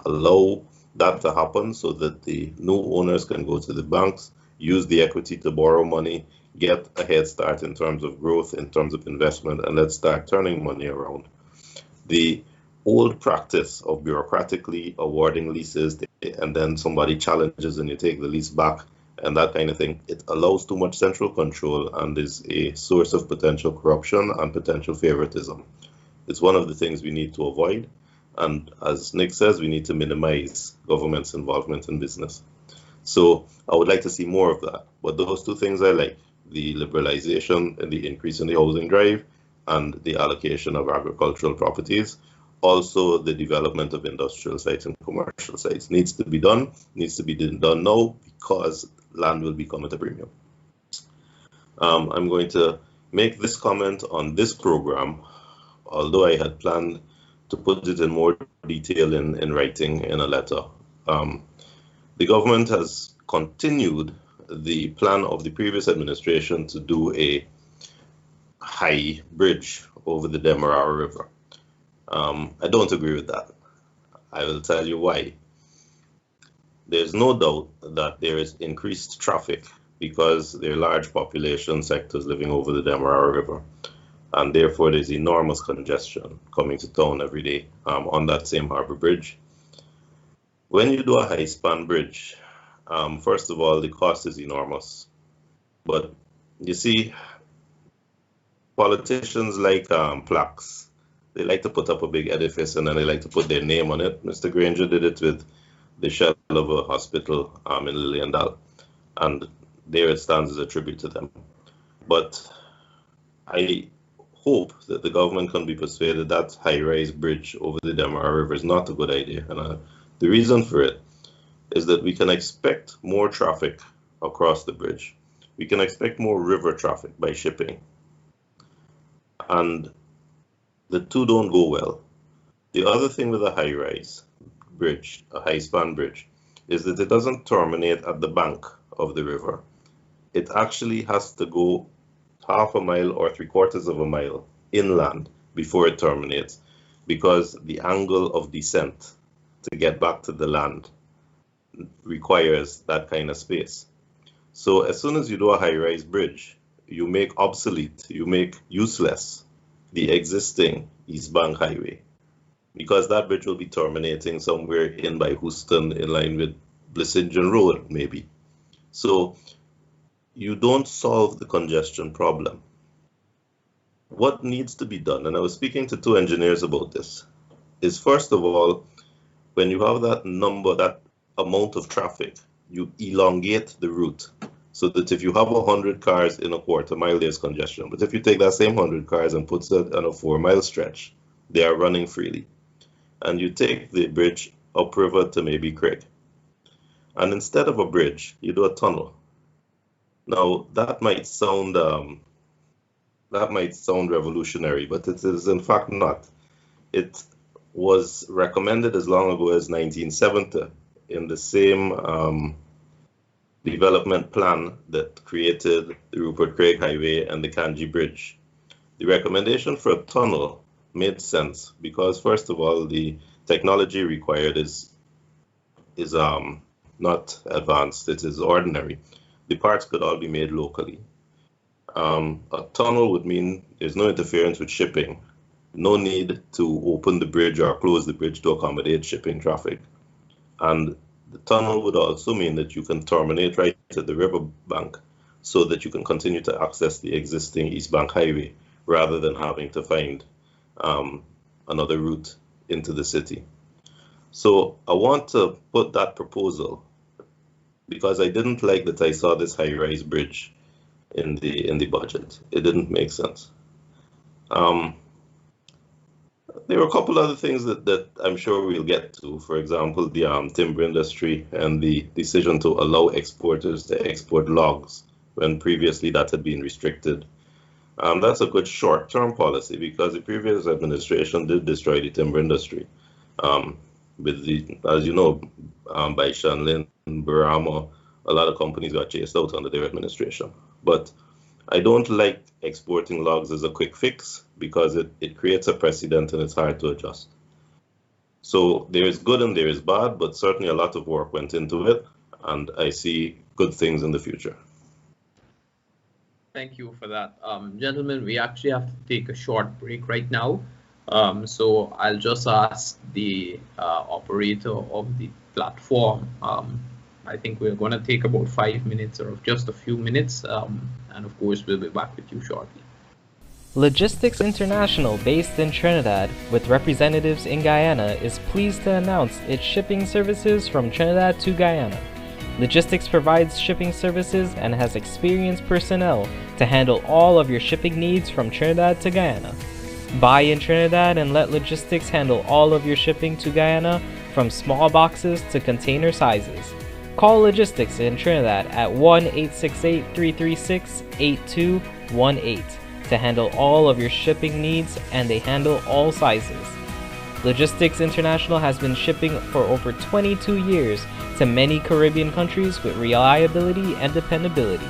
Allow that to happen so that the new owners can go to the banks, use the equity to borrow money, get a head start in terms of growth, in terms of investment, and let's start turning money around. The old practice of bureaucratically awarding leases and then somebody challenges and you take the lease back and that kind of thing, it allows too much central control and is a source of potential corruption and potential favoritism. It's one of the things we need to avoid. And as Nick says, we need to minimize government's involvement in business. So I would like to see more of that. But those two things I like, the liberalization and the increase in the housing drive and the allocation of agricultural properties, also the development of industrial sites and commercial sites needs to be done now because land will become at a premium. I'm going to make this comment on this program, although I had planned to put it in more detail in writing in a letter. The government has continued the plan of the previous administration to do a high bridge over the Demerara River. I don't agree with that. I will tell you why. There's no doubt that there is increased traffic because there are large population sectors living over the Demerara River, and therefore there's enormous congestion coming to town every day on that same harbour bridge. When you do a high-span bridge, first of all, the cost is enormous. But you see, politicians like plaques. They like to put up a big edifice and then they like to put their name on it. Mr. Granger did it with the shell of a hospital in Liliendal, and there it stands as a tribute to them. But I hope that the government can be persuaded that high-rise bridge over the Demerara River is not a good idea. And the reason for it is that we can expect more traffic across the bridge. We can expect more river traffic by shipping. And the two don't go well. The other thing with a high-rise bridge, a high-span bridge, is that it doesn't terminate at the bank of the river. It actually has to go half a mile or 3/4 of a mile inland before it terminates, because the angle of descent to get back to the land requires that kind of space. So as soon as you do a high-rise bridge, you make obsolete, you make useless the existing East Bank Highway, because that bridge will be terminating somewhere in by Houston in line with Blissingen Road, maybe. So you don't solve the congestion problem. What needs to be done, and I was speaking to 2 engineers about this, is first of all, when you have that number, that amount of traffic, you elongate the route so that if you have 100 cars in a quarter mile, there's congestion. But if you take that same 100 cars and put it on a 4-mile stretch, they are running freely. And you take the bridge upriver to maybe Craig. And instead of a bridge, you do a tunnel. Now, that might sound revolutionary, but it is in fact not. It was recommended as long ago as 1970 in the same development plan that created the Rupert Craig Highway and the Kanji Bridge. The recommendation for a tunnel made sense because, first of all, the technology required is not advanced, it is ordinary. The parts could all be made locally. A tunnel would mean there's no interference with shipping, no need to open the bridge or close the bridge to accommodate shipping traffic. And the tunnel would also mean that you can terminate right at the river bank so that you can continue to access the existing East Bank Highway rather than having to find another route into the city. So I want to put that proposal because I didn't like that I saw this high-rise bridge in the budget. It didn't make sense. There were a couple other things that I'm sure we'll get to. For example, the timber industry and the decision to allow exporters to export logs when previously that had been restricted. That's a good short-term policy because the previous administration did destroy the timber industry. Um, with the, as you know, by Shanlin, Burama, a lot of companies got chased out under their administration. But I don't like exporting logs as a quick fix because it creates a precedent and it's hard to adjust. So there is good and there is bad, but certainly a lot of work went into it, and I see good things in the future. Thank you for that. Gentlemen, we actually have to take a short break right now. So I'll just ask the operator of the platform. I think we're going to take about 5 minutes or just a few minutes. And of course, we'll be back with you shortly. Logistics International, based in Trinidad, with representatives in Guyana, is pleased to announce its shipping services from Trinidad to Guyana. Logistics provides shipping services and has experienced personnel to handle all of your shipping needs from Trinidad to Guyana. Buy in Trinidad and let Logistics handle all of your shipping to Guyana, from small boxes to container sizes. Call Logistics in Trinidad at 1-868-336-8218 to handle all of your shipping needs, and they handle all sizes. Logistics International has been shipping for over 22 years to many Caribbean countries with reliability and dependability.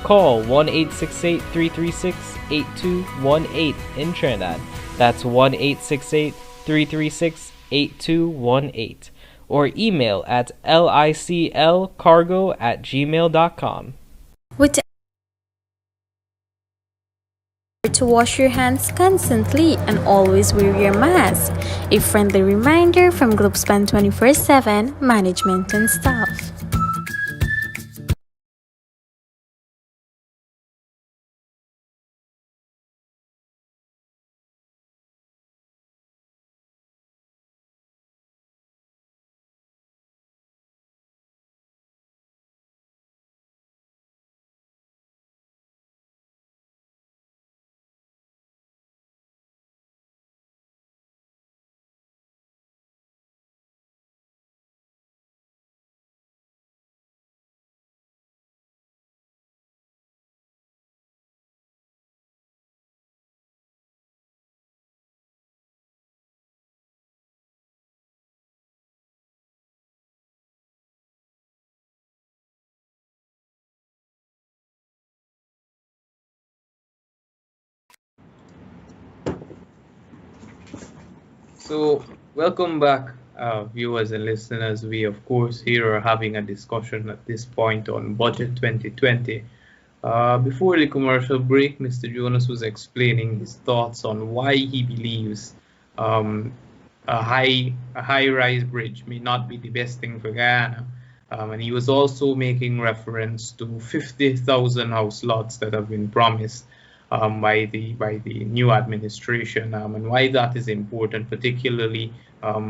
Call 1-868-336-8218 in Trinidad. That's 1-868-336-8218. Or email at liclcargo@gmail.com. To wash your hands constantly and always wear your mask. A friendly reminder from Globespan 24x7 management and staff. So, welcome back, viewers and listeners. We, of course, here are having a discussion at this point on Budget 2020. Before the commercial break, Mr. Jonas was explaining his thoughts on why he believes a high-rise bridge may not be the best thing for Guyana. And he was also making reference to 50,000 house lots that have been promised by the new administration, and why that is important, particularly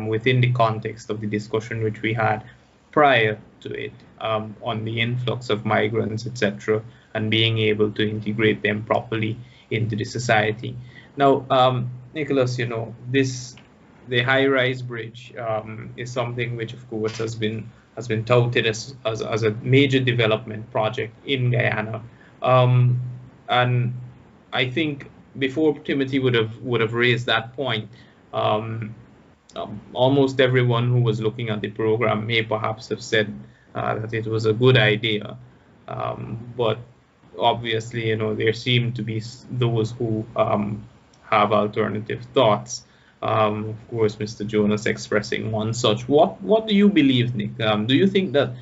within the context of the discussion which we had prior to it on the influx of migrants, etc., and being able to integrate them properly into the society. Now, Nicholas, you know, the high-rise bridge is something which, of course, has been touted as a major development project in Guyana, and I think before Timothy would have raised that point, almost everyone who was looking at the program may perhaps have said that it was a good idea, but obviously, you know, there seem to be those who have alternative thoughts. Of course, Mr. Jonas expressing one such. What do you believe, Nick? Do you think that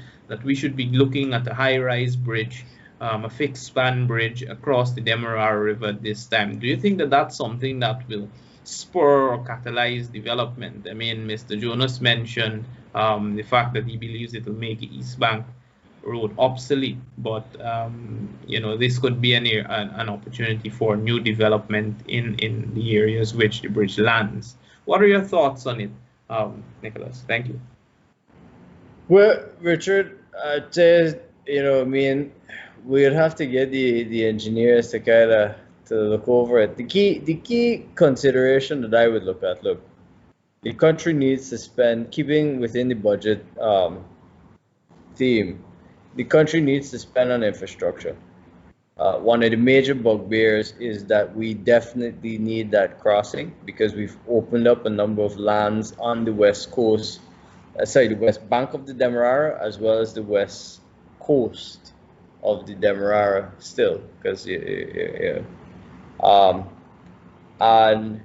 we should be looking at a high-rise bridge, a fixed span bridge across the Demerara River this time? Do you think that that's something that will spur or catalyze development? I mean, Mr. Jonas mentioned the fact that he believes it will make the East Bank Road obsolete, but you know, this could be an opportunity for new development in the areas which the bridge lands. What are your thoughts on it, Nicholas? Thank you. Well, Richard, I'd say, you know, I mean, we'd have to get the engineers to kind of look over it. The key consideration that I would look at, the country needs to spend, keeping within the budget theme, the country needs to spend on infrastructure. one of the major bugbears is that we definitely need that crossing because we've opened up a number of lands on the west coast, the west bank of the Demerara, as well as the west coast of the Demerara still, because and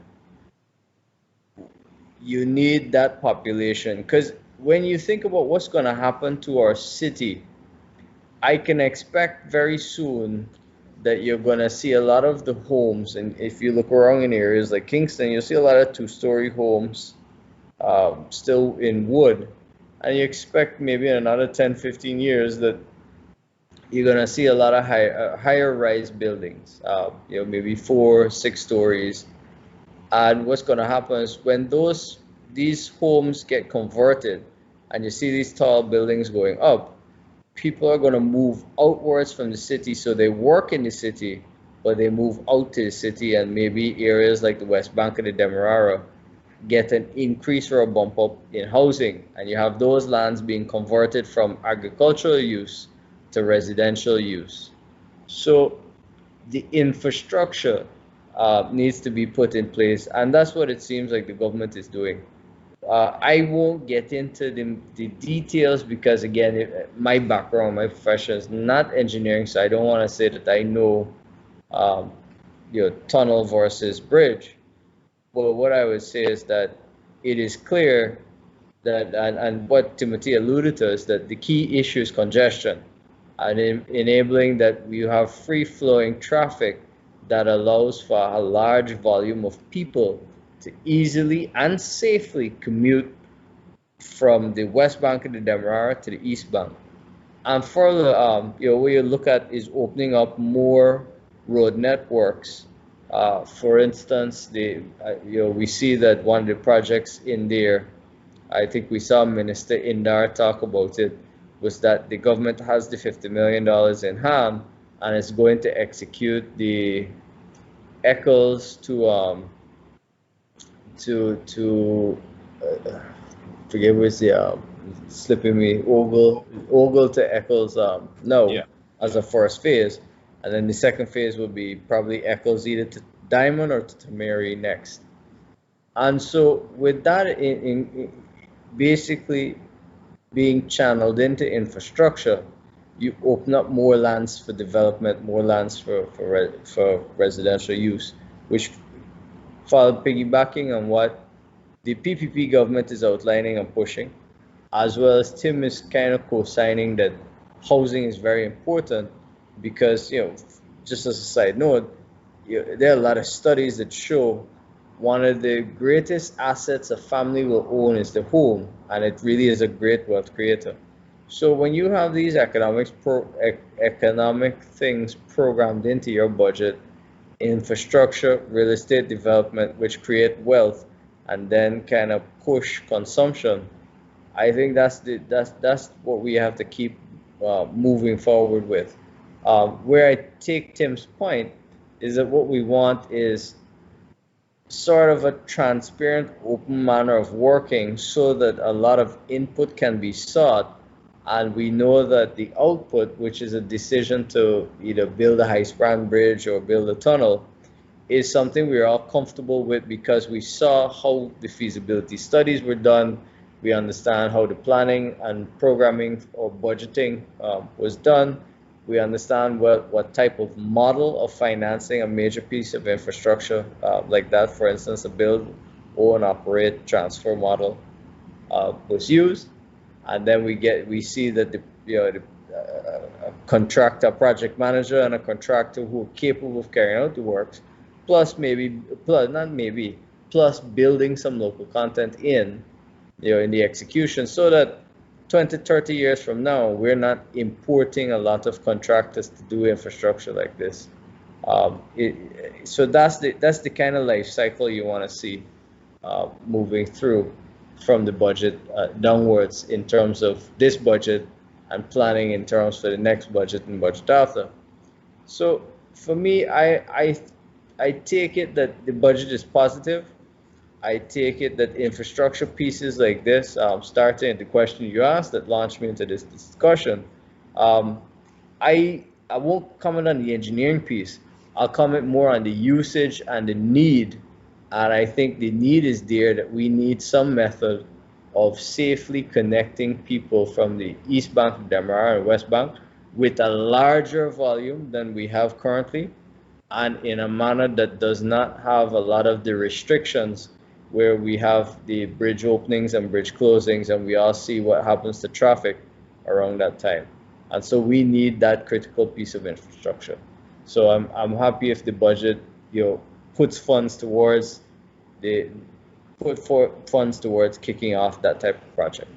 you need that population. Because when you think about what's going to happen to our city, I can expect very soon that you're going to see a lot of the homes, and if you look around in areas like Kingston, you'll see a lot of two-story homes still in wood, and you expect maybe in another 10, 15 years that you're going to see a lot of higher rise buildings, maybe 4, 6 stories. And what's going to happen is when these homes get converted and you see these tall buildings going up, people are going to move outwards from the city, so they work in the city, but they move out to the city, and maybe areas like the west bank of the Demerara get an increase or a bump up in housing, and you have those lands being converted from agricultural use to residential use. So the infrastructure needs to be put in place, and that's what it seems like the government is doing. I won't get into the details because, again, my background, my profession is not engineering, so I don't want to say that I know, tunnel versus bridge. But what I would say is that it is clear that, and what Timothy alluded to, is that the key issue is congestion, and enabling that we have free-flowing traffic that allows for a large volume of people to easily and safely commute from the west bank of the Demerara to the east bank. And further, what you look at is opening up more road networks. For instance, we see that one of the projects in there, I think we saw Minister Indar talk about it, was that the government has the $50 million in hand and is going to execute the Eccles to forget what's the slipping me, Ogle to Eccles as a first phase, and then the second phase will be probably Eccles either to Diamond or to Tamari next. And so with that in basically being channeled into infrastructure, you open up more lands for development, more lands for residential use, which piggybacking on what the PPP government is outlining and pushing, as well as Tim is kind of co-signing that housing is very important because, just as a side note, there are a lot of studies that show one of the greatest assets a family will own is the home, and it really is a great wealth creator. So when you have these economic things programmed into your budget, infrastructure, real estate development, which create wealth and then kind of push consumption, I think that's what we have to keep moving forward with. Where I take Tim's point is that what we want is sort of a transparent, open manner of working so that a lot of input can be sought, and we know that the output, which is a decision to either build a high-span bridge or build a tunnel, is something we're all comfortable with because we saw how the feasibility studies were done. We understand how the planning and programming or budgeting was done. We understand what type of model of financing a major piece of infrastructure like that, for instance, a build, own, operate, transfer model was used. And then we see that the contractor, project manager, and a contractor who are capable of carrying out the works, plus building some local content in the execution, so that 20, 30 years from now, we're not importing a lot of contractors to do infrastructure like this. So that's the kind of life cycle you want to see moving through from the budget downwards in terms of this budget and planning in terms for the next budget and budget after. So for me, I take it that the budget is positive. I take it that infrastructure pieces like this, starting at the question you asked that launched me into this discussion, I I won't comment on the engineering piece. I'll comment more on the usage and the need. And I think the need is there that we need some method of safely connecting people from the East Bank of Demerara and West Bank with a larger volume than we have currently, and in a manner that does not have a lot of the restrictions where we have the bridge openings and bridge closings, and we all see what happens to traffic around that time. And so we need that critical piece of infrastructure. So I'm happy if the budget, puts funds towards the funds towards kicking off that type of project.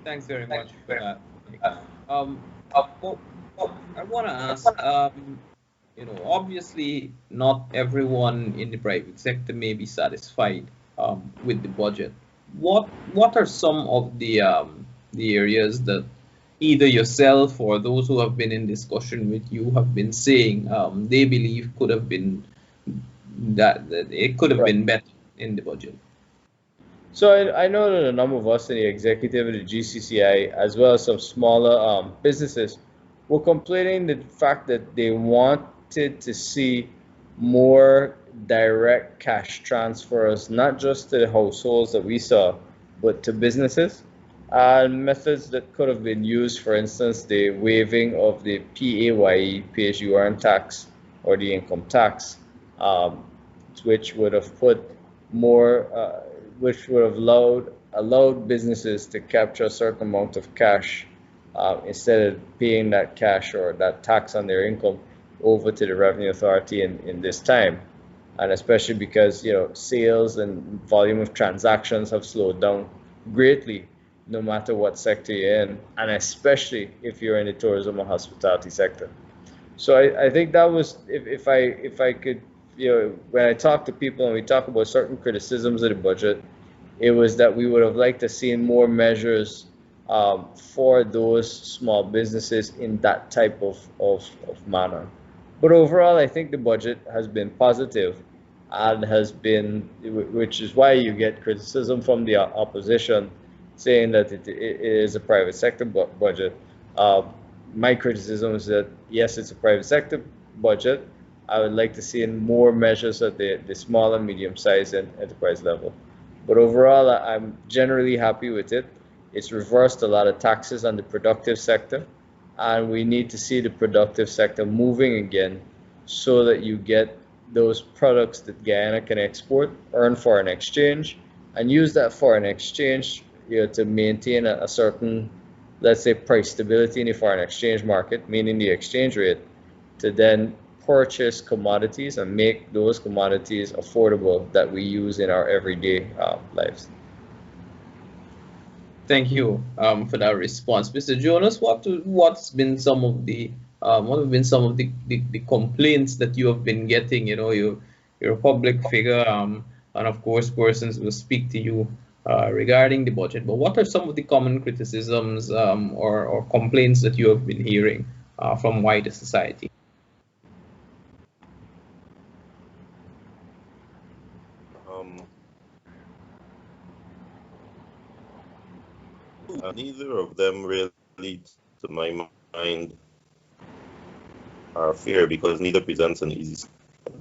Thanks very much for that. Well, I want to ask, obviously not everyone in the private sector may be satisfied with the budget. What are some of the areas that either yourself or those who have been in discussion with you have been saying they believe could have been that it could have been better in the budget? So I know that a number of us in the executive of the GCCI, as well as some smaller businesses, were complaining the fact that they wanted to see more direct cash transfers, not just to the households that we saw, but to businesses. And methods that could have been used, for instance, the waiving of the PAYE, pay as you earn tax, or the income tax, which would have put more, which would have allowed businesses to capture a certain amount of cash instead of paying that cash or that tax on their income over to the Revenue Authority in this time. And especially because sales and volume of transactions have slowed down greatly, no matter what sector you're in, and especially if you're in the tourism or hospitality sector. So I think that was, if I could, when I talk to people and we talk about certain criticisms of the budget, it was that we would have liked to see more measures for those small businesses in that type of manner. But overall, I think the budget has been positive and has been, which is why you get criticism from the opposition saying that it is a private sector budget. My criticism is that, yes, it's a private sector budget. I would like to see more measures at the small and medium-sized enterprise level. But overall, I'm generally happy with it. It's reversed a lot of taxes on the productive sector, and we need to see the productive sector moving again so that you get those products that Guyana can export, earn foreign exchange, and use that foreign exchange to maintain a certain, let's say, price stability in the foreign exchange market, meaning the exchange rate, to then purchase commodities and make those commodities affordable that we use in our everyday lives. Thank you for that response, Mr. Jonas. What's been some of the complaints that you have been getting? You're a public figure, and of course, persons will speak to you regarding the budget. But what are some of the common criticisms or complaints that you have been hearing from wider society? Neither of them really, to my mind, are fair because neither presents an easy.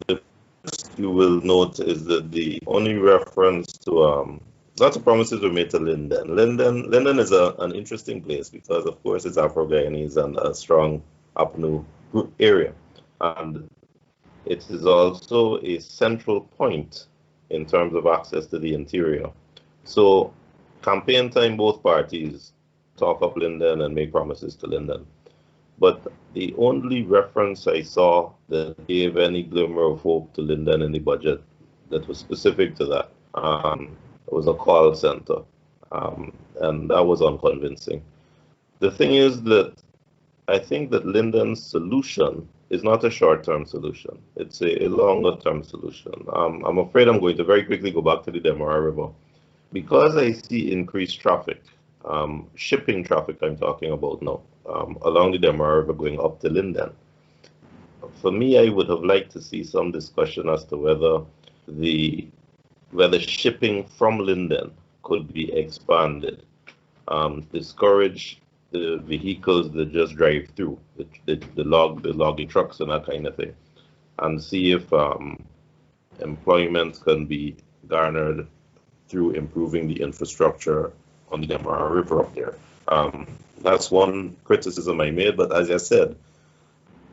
The first you will note is that the only reference to lots of promises were made to Linden. Linden is an interesting place because, of course, it's Afro-Guyanese and a strong Apnu area, and it is also a central point in terms of access to the interior. So campaign time, both parties talk up Linden and make promises to Linden. But the only reference I saw that gave any glimmer of hope to Linden in the budget that was specific to that was a call center, and that was unconvincing. The thing is that I think that Linden's solution is not a short-term solution. It's a longer-term solution. I'm afraid I'm going to very quickly go back to the Demerara River. Because I see increased traffic, shipping traffic I'm talking about now, along the Demerara River going up to Linden. For me, I would have liked to see some discussion as to whether shipping from Linden could be expanded, discourage the vehicles that just drive through, the logging trucks and that kind of thing, and see if employment can be garnered through improving the infrastructure on the Demerara River up there. That's one criticism I made, but as I said,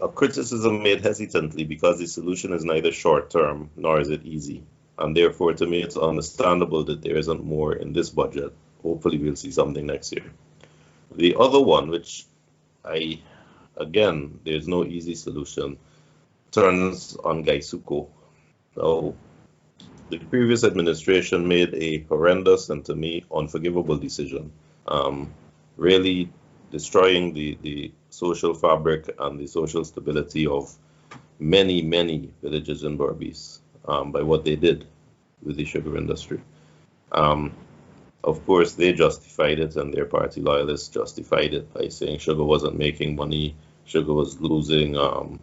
a criticism made hesitantly because the solution is neither short-term nor is it easy. And therefore, to me, it's understandable that there isn't more in this budget. Hopefully, we'll see something next year. The other one, which again, there's no easy solution, turns on Gaisuko. Now, the previous administration made a horrendous and, to me, unforgivable decision, really destroying the social fabric and the social stability of many, many villages in Berbice by what they did with the sugar industry. Of course, they justified it, and their party loyalists justified it by saying sugar wasn't making money, sugar was losing, the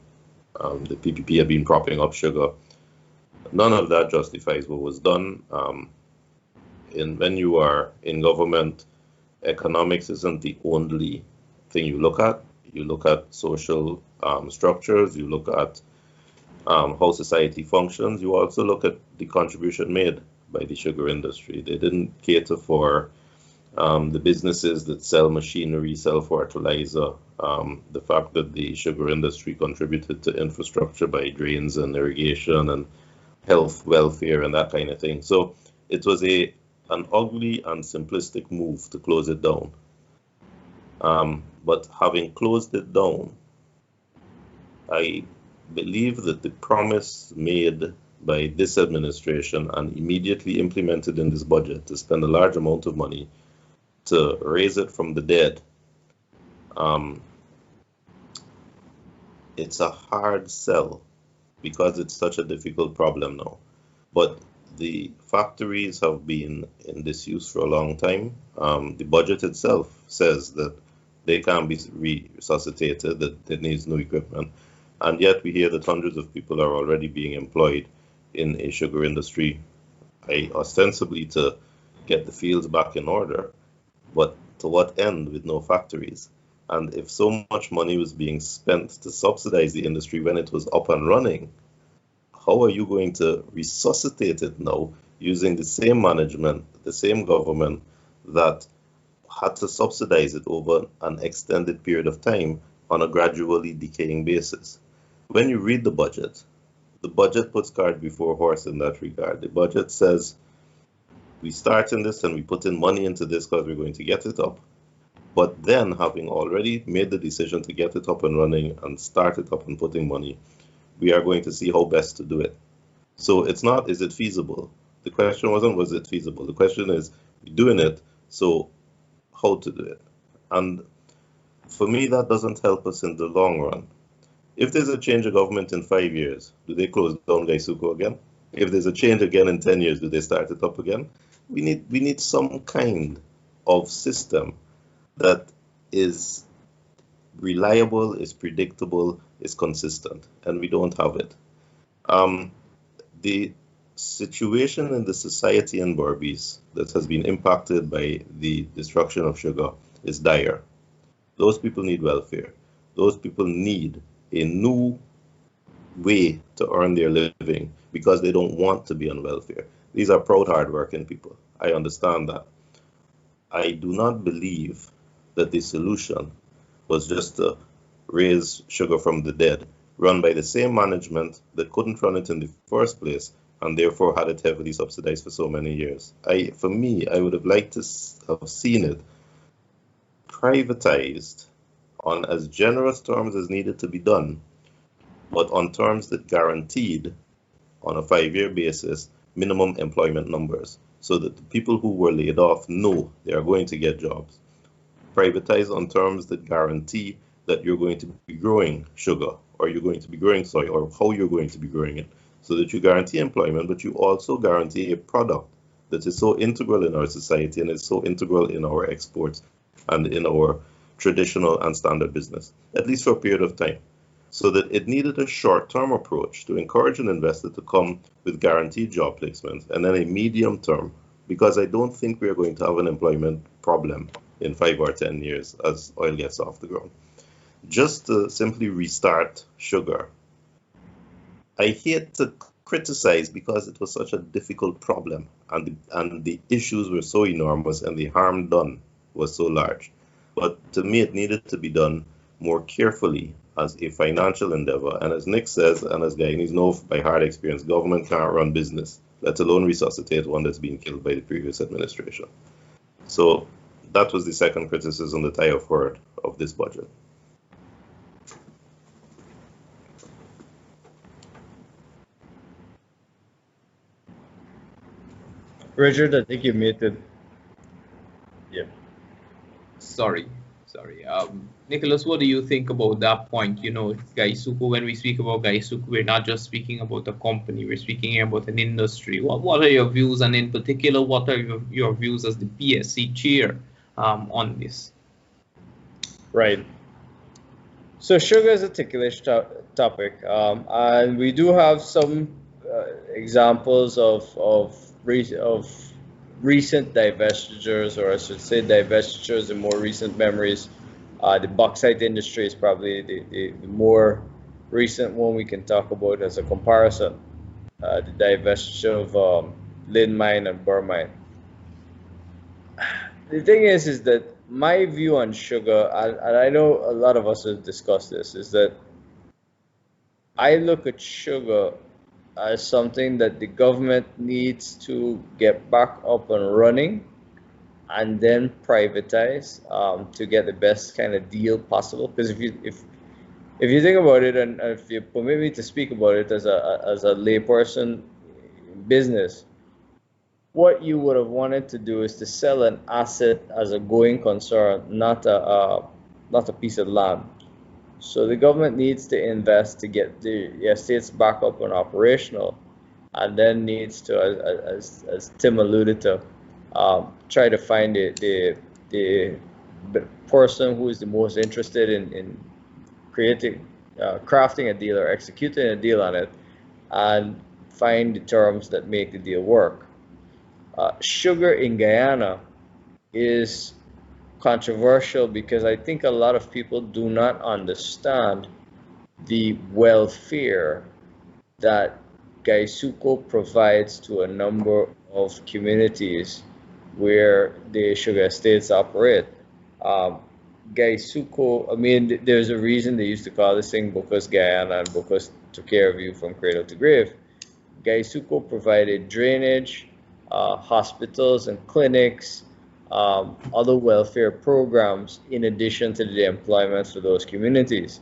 PPP had been propping up sugar. None of that justifies what was done. When you are in government, economics isn't the only thing you look at. You look at social structures, you look at how society functions, you also look at the contribution made by the sugar industry. They didn't cater for the businesses that sell machinery, sell fertilizer, the fact that the sugar industry contributed to infrastructure by drains and irrigation and health, welfare, and that kind of thing. So it was an ugly and simplistic move to close it down. But having closed it down, I believe that the promise made by this administration and immediately implemented in this budget to spend a large amount of money to raise it from the dead, it's a hard sell because it's such a difficult problem now. But the factories have been in disuse for a long time. The budget itself says that they can't be resuscitated, that it needs new equipment. And yet we hear that hundreds of people are already being employed in a sugar industry, ostensibly to get the fields back in order, but to what end with no factories? And if so much money was being spent to subsidize the industry when it was up and running, how are you going to resuscitate it now using the same management, the same government that had to subsidize it over an extended period of time on a gradually decaying basis? When you read the budget puts cart before horse in that regard. The budget says we start in this and we put in money into this because we're going to get it up. But then, having already made the decision to get it up and running and start it up and putting money, we are going to see how best to do it. So it's not, is it feasible? The question wasn't, was it feasible? The question is, we're doing it, so how to do it? And for me, that doesn't help us in the long run. If there's a change of government in 5 years, do they close down Gaisuko again? If there's a change again in 10 years, do they start it up again? We need some kind of system that is reliable, is predictable, is consistent, and we don't have it. The situation in the society in Berbice that has been impacted by the destruction of sugar is dire. Those people need welfare. Those people need a new way to earn their living because they don't want to be on welfare. These are proud, hard-working people. I understand that. I do not believe that the solution was just to raise sugar from the dead, run by the same management that couldn't run it in the first place and therefore had it heavily subsidized for so many years. For me, I would have liked to have seen it privatized on as generous terms as needed to be done, but on terms that guaranteed, on a 5-year basis, minimum employment numbers, so that the people who were laid off know they are going to get jobs. Privatize on terms that guarantee that you're going to be growing sugar, or you're going to be growing soy, or how you're going to be growing it, so that you guarantee employment, but you also guarantee a product that is so integral in our society and is so integral in our exports and in our traditional and standard business, at least for a period of time. So that it needed a short-term approach to encourage an investor to come with guaranteed job placements, and then a medium term, because I don't think we are going to have an employment problem in 5 or 10 years as oil gets off the ground. Just to simply restart sugar, I hate to criticize because it was such a difficult problem, and the issues were so enormous and the harm done was so large. But to me, it needed to be done more carefully as a financial endeavor. And as Nick says, and as Guyanese know by hard experience, government can't run business, let alone resuscitate one that's been killed by the previous administration. So that was the second criticism that I have heard of this budget. Richard, I think you muted. Yeah. Sorry. Nicholas, what do you think about that point? Gaisuku, when we speak about Gaisuku, we're not just speaking about a company, we're speaking about an industry. What are your views, and in particular, what are your views as the PSC chair on this? Right. So sugar is a ticklish topic, and we do have some examples of recent divestitures, or I should say divestitures in more recent memories. The bauxite industry is probably the more recent one we can talk about as a comparison. The divestiture of Lynn Mine and Burr Mine. The thing is that my view on sugar, and I know a lot of us have discussed this, is that I look at sugar as something that the government needs to get back up and running and then privatize to get the best kind of deal possible. Because if you think about it, and if you permit me to speak about it as a layperson in business, what you would have wanted to do is to sell an asset as a going concern, not a piece of land. So the government needs to invest to get the estates back up and operational, and then needs to, as Tim alluded to, try to find the person who is the most interested in crafting a deal or executing a deal on it, and find the terms that make the deal work. Sugar in Guyana is controversial because I think a lot of people do not understand the welfare that Gaisuco provides to a number of communities where the sugar estates operate. Gaisuco, I mean, there's a reason they used to call this thing Bocas Guyana, and Bocas took care of you from cradle to grave. Gaisuco provided drainage, hospitals and clinics, other welfare programs in addition to the employment for those communities.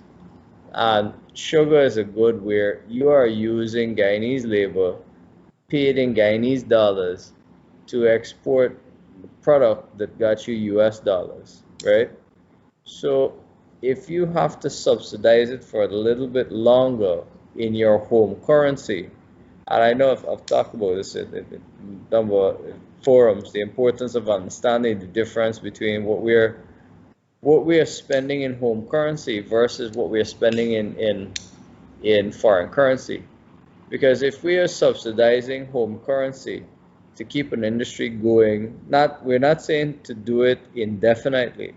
And sugar is a good where you are using Guyanese labor paid in Guyanese dollars to export the product that got you US dollars, right? So if you have to subsidize it for a little bit longer in your home currency, and I know I've talked about this in a number of forums, the importance of understanding the difference between what we are spending in home currency versus what we are spending in foreign currency. Because if we are subsidizing home currency to keep an industry going, we're not saying to do it indefinitely,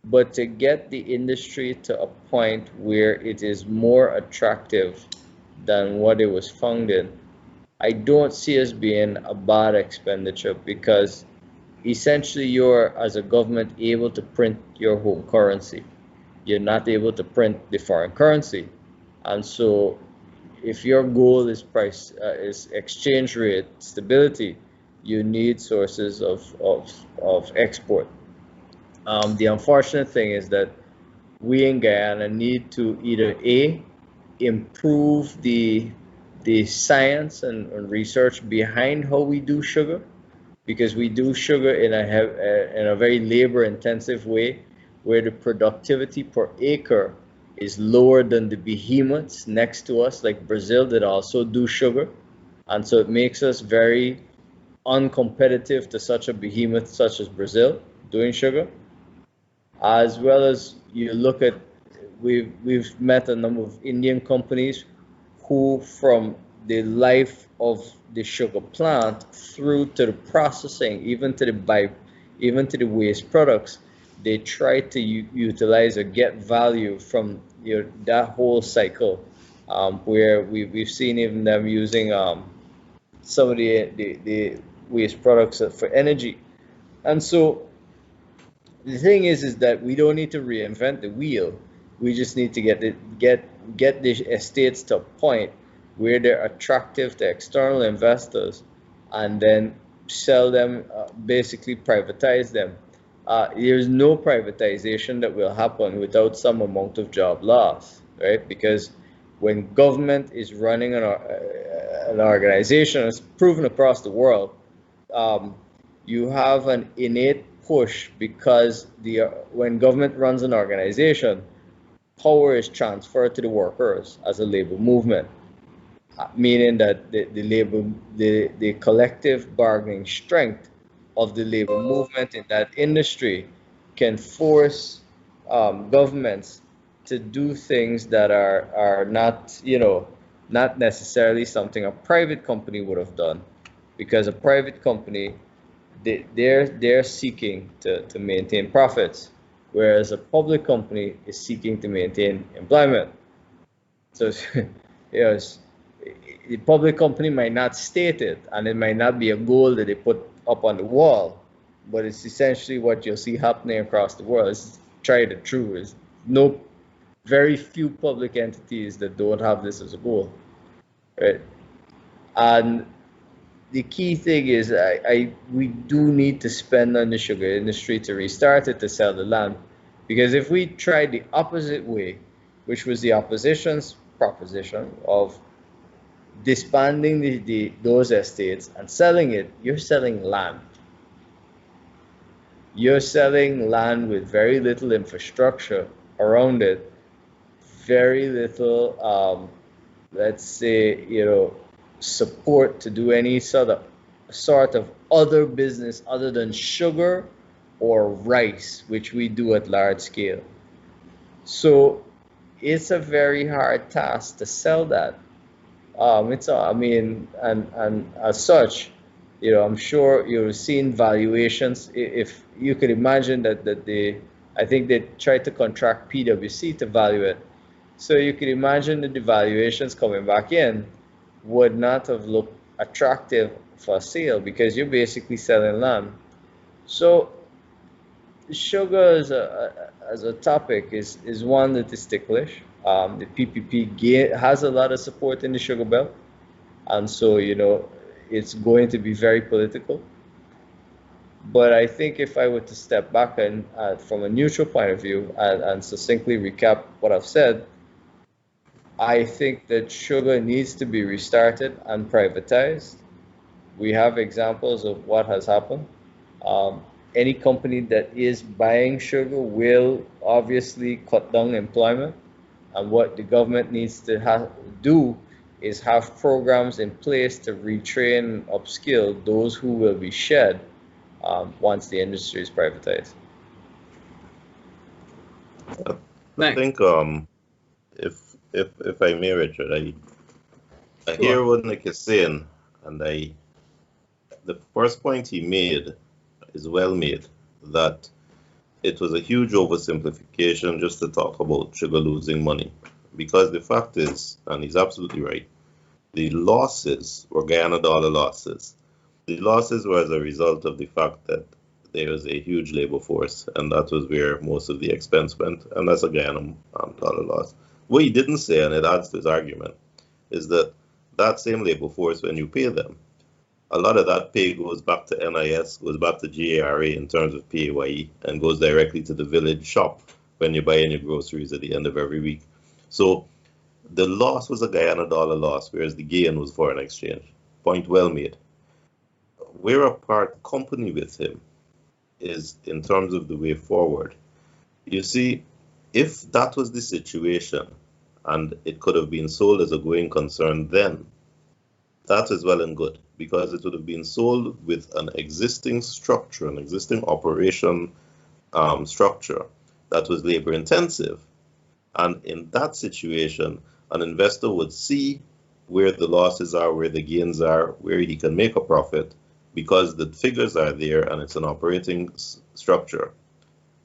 but to get the industry to a point where it is more attractive than what it was funded, I don't see as being a bad expenditure, because essentially you're, as a government, able to print your home currency. You're not able to print the foreign currency. And so if your goal is is exchange rate stability, you need sources of export. The unfortunate thing is that we in Guyana need to either improve the science and research behind how we do sugar, because we do sugar in a very labor-intensive way, where the productivity per acre is lower than the behemoths next to us, like Brazil, that also do sugar, and so it makes us very uncompetitive to such a behemoth such as Brazil doing sugar. As well as you look at, we've met a number of Indian companies who, from the life of the sugar plant through to the processing, even to the even to the waste products, they try to utilize or get value from that whole cycle, where we've seen even them using some of the waste products for energy. And so the thing is that we don't need to reinvent the wheel. We just need to get the estates to a point where they're attractive to external investors, and then sell them, basically privatize them. There's no privatization that will happen without some amount of job loss, right? Because when government is running an organization, it's proven across the world, you have an innate push, because when government runs an organization, power is transferred to the workers as a labor movement, meaning that the collective bargaining strength of the labor movement in that industry can force governments to do things that are not, not necessarily something a private company would have done, because a private company, they're seeking to maintain profits, whereas a public company is seeking to maintain employment. So yes, the public company might not state it, and it might not be a goal that they put up on the wall, but it's essentially what you'll see happening across the world. It's tried and true. There's very few public entities that don't have this as a goal, right? And the key thing is, we do need to spend on the sugar industry to restart it, to sell the land, because if we tried the opposite way, which was the opposition's proposition of disbanding those estates and selling it, you're selling land. You're selling land with very little infrastructure around it, very little, let's say, support to do any sort of other business other than sugar or rice, which we do at large scale. So it's a very hard task to sell that. And as such, I'm sure you've seen valuations. If you could imagine that I think they tried to contract PwC to value it. So you could imagine that the valuations coming back in would not have looked attractive for sale, because you're basically selling land. So sugar as a topic is one that is ticklish. The PPP has a lot of support in the sugar belt, and so it's going to be very political. But I think if I were to step back and from a neutral point of view and succinctly recap what I've said, I think that sugar needs to be restarted and privatized. We have examples of what has happened. Any company that is buying sugar will obviously cut down employment. And what the government needs to do is have programs in place to retrain, upskill those who will be shed once the industry is privatized. I think if I may, Richard, I hear what Nick is saying, and the first point he made is well made, that it was a huge oversimplification just to talk about sugar losing money, because the fact is, and he's absolutely right, the losses were Guyana dollar losses. The losses were as a result of the fact that there was a huge labor force, and that was where most of the expense went, and that's a Guyana dollar loss. What he didn't say, and it adds to his argument, is that same labor force, when you pay them, a lot of that pay goes back to NIS, goes back to GARA in terms of PAYE, and goes directly to the village shop when you're buying your groceries at the end of every week. So the loss was a Guyana dollar loss, whereas the gain was foreign exchange. Point well made. We're a part company with him is in terms of the way forward. You see, if that was the situation and it could have been sold as a going concern, then that is well and good, because it would have been sold with an existing structure, an existing operation structure that was labor intensive. And in that situation, an investor would see where the losses are, where the gains are, where he can make a profit, because the figures are there and it's an operating structure.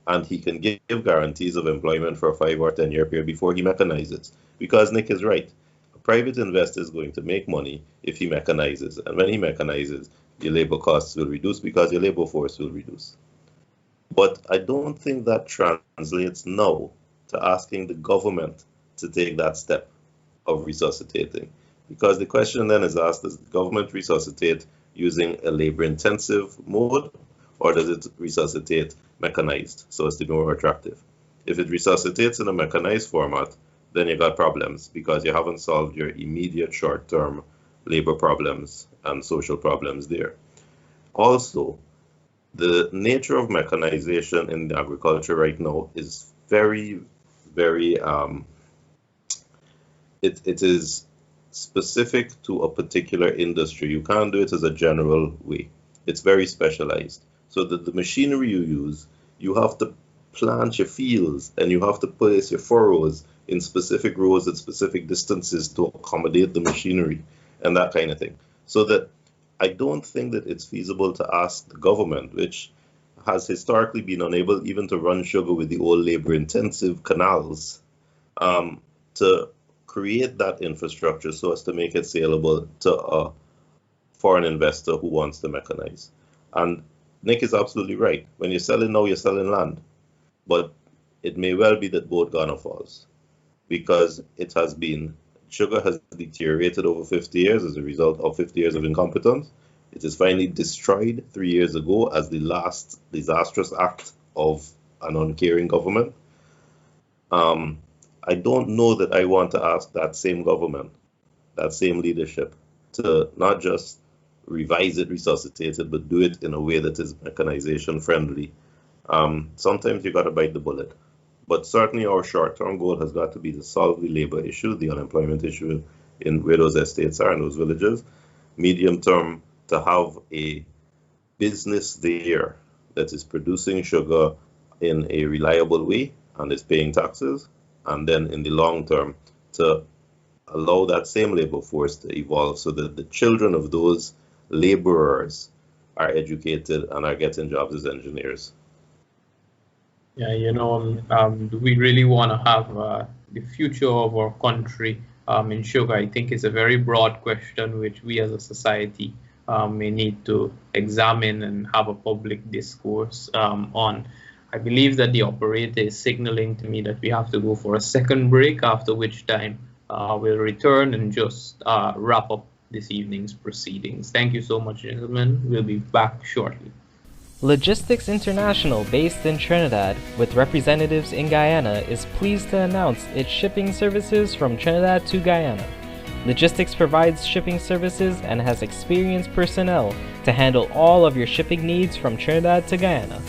And he can give guarantees of employment for a 5 or 10 year period before he mechanizes. Because Nick is right. A private investor is going to make money if he mechanizes. And when he mechanizes, your labor costs will reduce because your labor force will reduce. But I don't think that translates now to asking the government to take that step of resuscitating. Because the question then is asked, does the government resuscitate using a labor-intensive mode, or does it resuscitate mechanized so as to be more attractive? If it resuscitates in a mechanized format, then you got problems because you haven't solved your immediate short-term labor problems and social problems there. Also, the nature of mechanization in the agriculture right now is very, very, it is specific to a particular industry. You can't do it as a general way. It's very specialized. So that the machinery you use, you have to plant your fields and you have to place your furrows in specific rows at specific distances to accommodate the machinery and that kind of thing. So that I don't think that it's feasible to ask the government, which has historically been unable even to run sugar with the old labor-intensive canals, to create that infrastructure so as to make it saleable to a foreign investor who wants to mechanize. And Nick is absolutely right. When you're selling now, you're selling land. But it may well be that both Ghana falls because it has been, sugar has deteriorated over 50 years as a result of 50 years of incompetence. It is finally destroyed 3 years ago as the last disastrous act of an uncaring government. I don't know that I want to ask that same government, that same leadership, to not just revise it, resuscitate it, but do it in a way that is mechanization friendly. Sometimes you got to bite the bullet. But certainly our short-term goal has got to be to solve the labor issue, the unemployment issue in where those estates are in those villages. Medium term, to have a business there that is producing sugar in a reliable way and is paying taxes. And then in the long term, to allow that same labor force to evolve so that the children of those laborers are educated and are getting jobs as engineers. Yeah, we really want to have the future of our country in sugar. I think it's a very broad question which we as a society may need to examine and have a public discourse on. I believe that the operator is signaling to me that we have to go for a second break, after which time we'll return and just wrap up this evening's proceedings. Thank you so much, gentlemen. We'll be back shortly. Logistics International, based in Trinidad, with representatives in Guyana, is pleased to announce its shipping services from Trinidad to Guyana. Logistics provides shipping services and has experienced personnel to handle all of your shipping needs from Trinidad to Guyana.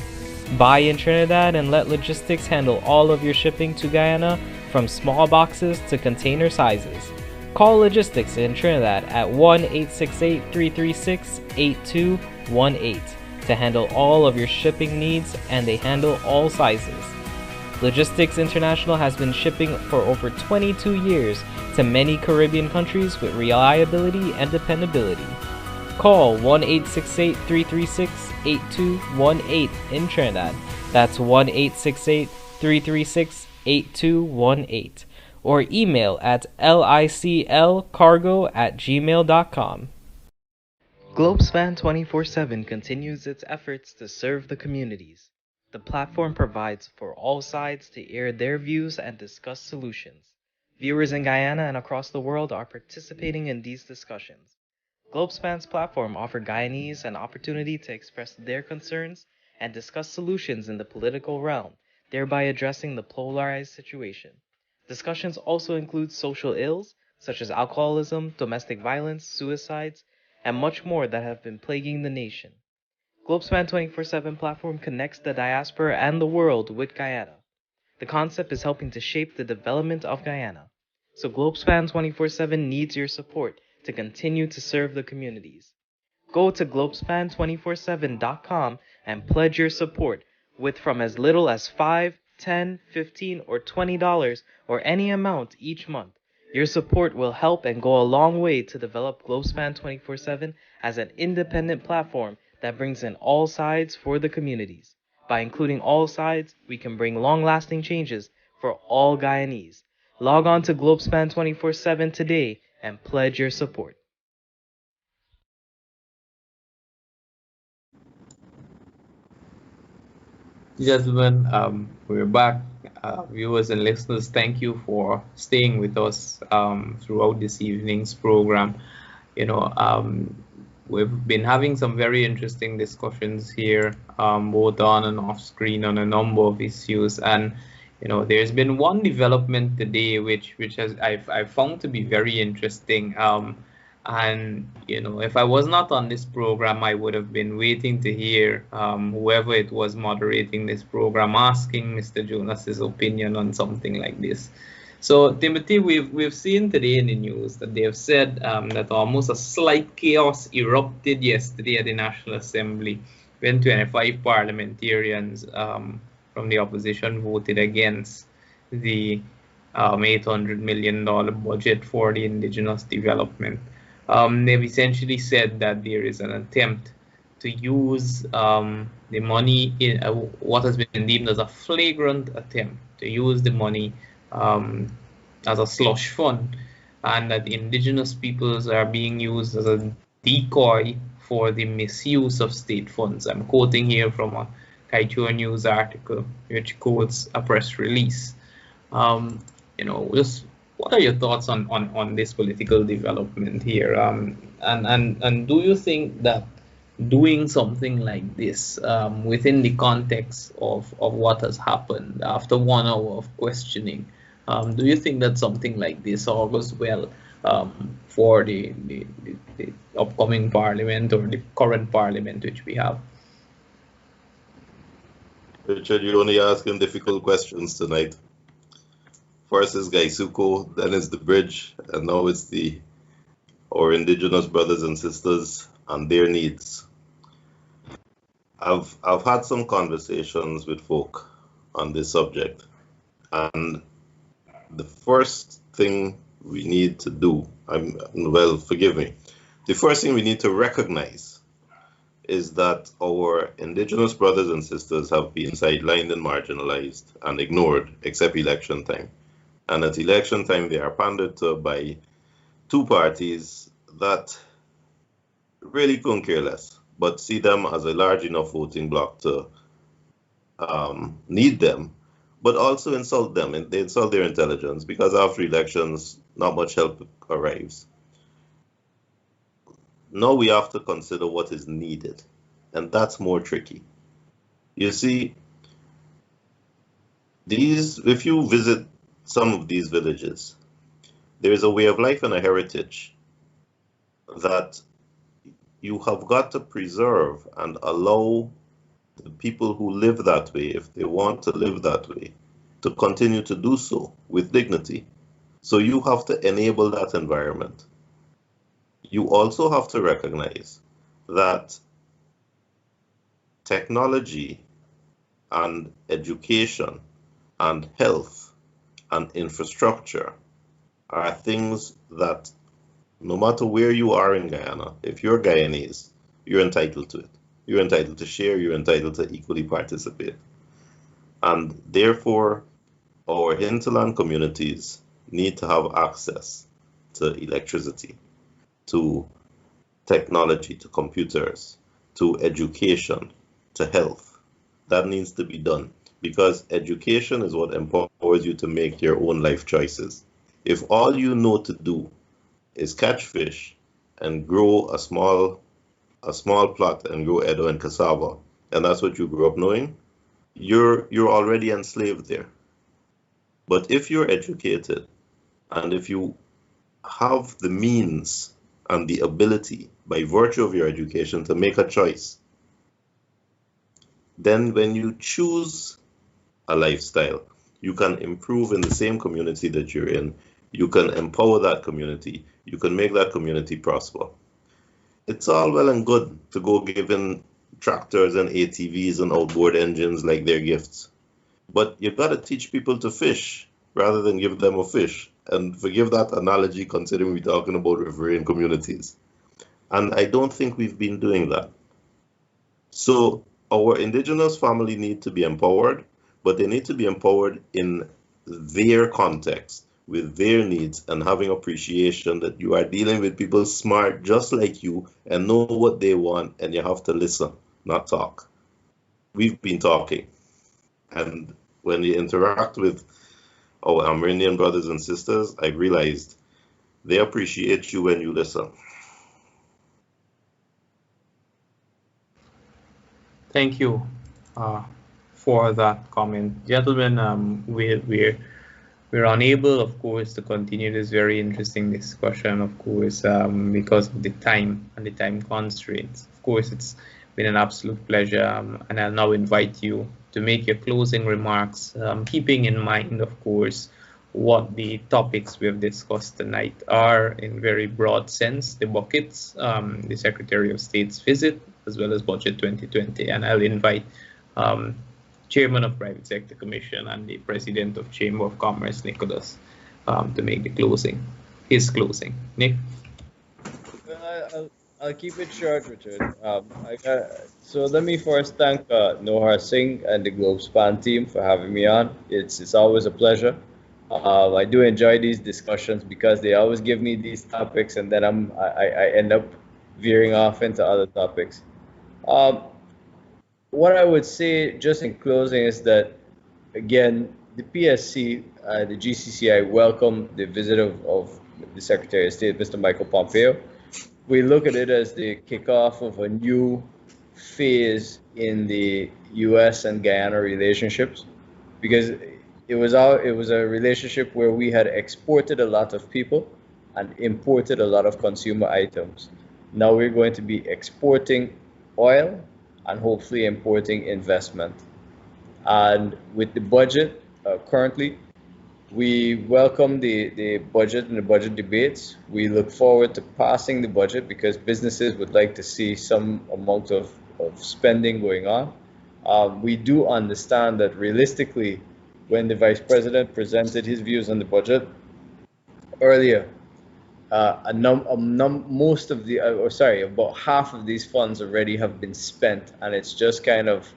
Buy in Trinidad and let Logistics handle all of your shipping to Guyana, from small boxes to container sizes. Call Logistics in Trinidad at 1-868-336-8218 to handle all of your shipping needs, and they handle all sizes. Logistics International has been shipping for over 22 years to many Caribbean countries with reliability and dependability. Call 1-868-336-8218 in Trinidad. That's 1-868-336-8218. Or email at liclcargo@gmail.com. Globespan 24x7 continues its efforts to serve the communities. The platform provides for all sides to air their views and discuss solutions. Viewers in Guyana and across the world are participating in these discussions. Globespan's platform offers Guyanese an opportunity to express their concerns and discuss solutions in the political realm, thereby addressing the polarized situation. Discussions also include social ills, such as alcoholism, domestic violence, suicides, and much more that have been plaguing the nation. Globespan 24x7 platform connects the diaspora and the world with Guyana. The concept is helping to shape the development of Guyana. So Globespan 24x7 needs your support to continue to serve the communities. Go to globespan247.com and pledge your support with from as little as $5, $10, $15, or $20, or any amount each month. Your support will help and go a long way to develop Globespan 24x7 as an independent platform that brings in all sides for the communities. By including all sides, we can bring long-lasting changes for all Guyanese. Log on to Globespan 24x7 today and pledge your support. Gentlemen, we're back. Viewers and listeners, thank you for staying with us throughout this evening's program. We've been having some very interesting discussions here, both on and off screen, on a number of issues. And there's been one development today which I've found to be very interesting. And if I was not on this program, I would have been waiting to hear whoever it was moderating this program asking Mr. Jonas's opinion on something like this. So Timothy, we've seen today in the news that they have said that almost a slight chaos erupted yesterday at the National Assembly when 25 parliamentarians from the opposition voted against the $800 million budget for the indigenous development. They've essentially said that there is an attempt to use the money in what has been deemed as a flagrant attempt to use the money as a slush fund, and that the indigenous peoples are being used as a decoy for the misuse of state funds. I'm quoting here from a Kaituo News article which quotes a press release. Just what are your thoughts on this political development here? And do you think that doing something like this within the context of what has happened after 1 hour of questioning, do you think that something like this augurs well for the upcoming parliament or the current parliament which we have? Richard, you're only asking difficult questions tonight. First is Gaisuko, then is the bridge, and now it's our indigenous brothers and sisters and their needs. I've had some conversations with folk on this subject, and the first thing we need to do, forgive me, the first thing we need to recognize is that our indigenous brothers and sisters have been sidelined and marginalized and ignored except election time. And at election time, they are pandered to by two parties that really couldn't care less, but see them as a large enough voting bloc to need them, but also insult them. And they insult their intelligence because after elections, not much help arrives. Now we have to consider what is needed, and that's more tricky. You see, if you visit some of these villages, there is a way of life and a heritage that you have got to preserve and allow the people who live that way, if they want to live that way, to continue to do so with dignity. So you have to enable that environment. You also have to recognize that technology and education and health and infrastructure are things that no matter where you are in Guyana, if you're Guyanese, you're entitled to it. You're entitled to share, you're entitled to equally participate. And therefore, our hinterland communities need to have access to electricity, to technology, to computers, to education, to health. That needs to be done because education is what empowers you to make your own life choices. If all you know to do is catch fish and grow a small plot and grow edo and cassava, and that's what you grew up knowing, you're already enslaved there. But if you're educated and if you have the means and the ability by virtue of your education to make a choice, then when you choose a lifestyle, you can improve in the same community that you're in. You can empower that community. You can make that community prosper. It's all well and good to go giving tractors and ATVs and outboard engines like their gifts. But you've got to teach people to fish rather than give them a fish. And forgive that analogy considering we're talking about riverain communities. And I don't think we've been doing that. So our indigenous family need to be empowered, but they need to be empowered in their context, with their needs, and having appreciation that you are dealing with people smart just like you and know what they want, and you have to listen, not talk. We've been talking. And when you interact with our Amerindian brothers and sisters, I realized they appreciate you when you listen. Thank you for that comment, gentlemen. We're unable, of course, to continue this very interesting discussion, of course, because of the time and the time constraints. Of course, it's been an absolute pleasure, and I'll now invite you to make your closing remarks, keeping in mind, of course, what the topics we have discussed tonight are in very broad sense, the buckets, the Secretary of State's visit, as well as Budget 2020. And I'll invite Chairman of Private Sector Commission and the President of Chamber of Commerce, Nicholas, to make the closing, his closing. Nick? I'll keep it short, Richard. So let me first thank Nohar Singh and the Globespan team for having me on. It's always a pleasure. I do enjoy these discussions because they always give me these topics, and then I end up veering off into other topics. What I would say just in closing is that, again, the PSC, the GCCI welcome the visit of the Secretary of State, Mr. Michael Pompeo. We look at it as the kickoff of a new phase in the U.S. and Guyana relationships, because it was a relationship where we had exported a lot of people and imported a lot of consumer items. Now we're going to be exporting oil and hopefully importing investment. And with the budget currently, we welcome the budget and the budget debates. We look forward to passing the budget because businesses would like to see some amount of spending going on. We do understand that realistically, when the Vice President presented his views on the budget earlier, most of the, about half of these funds already have been spent, and it's just kind of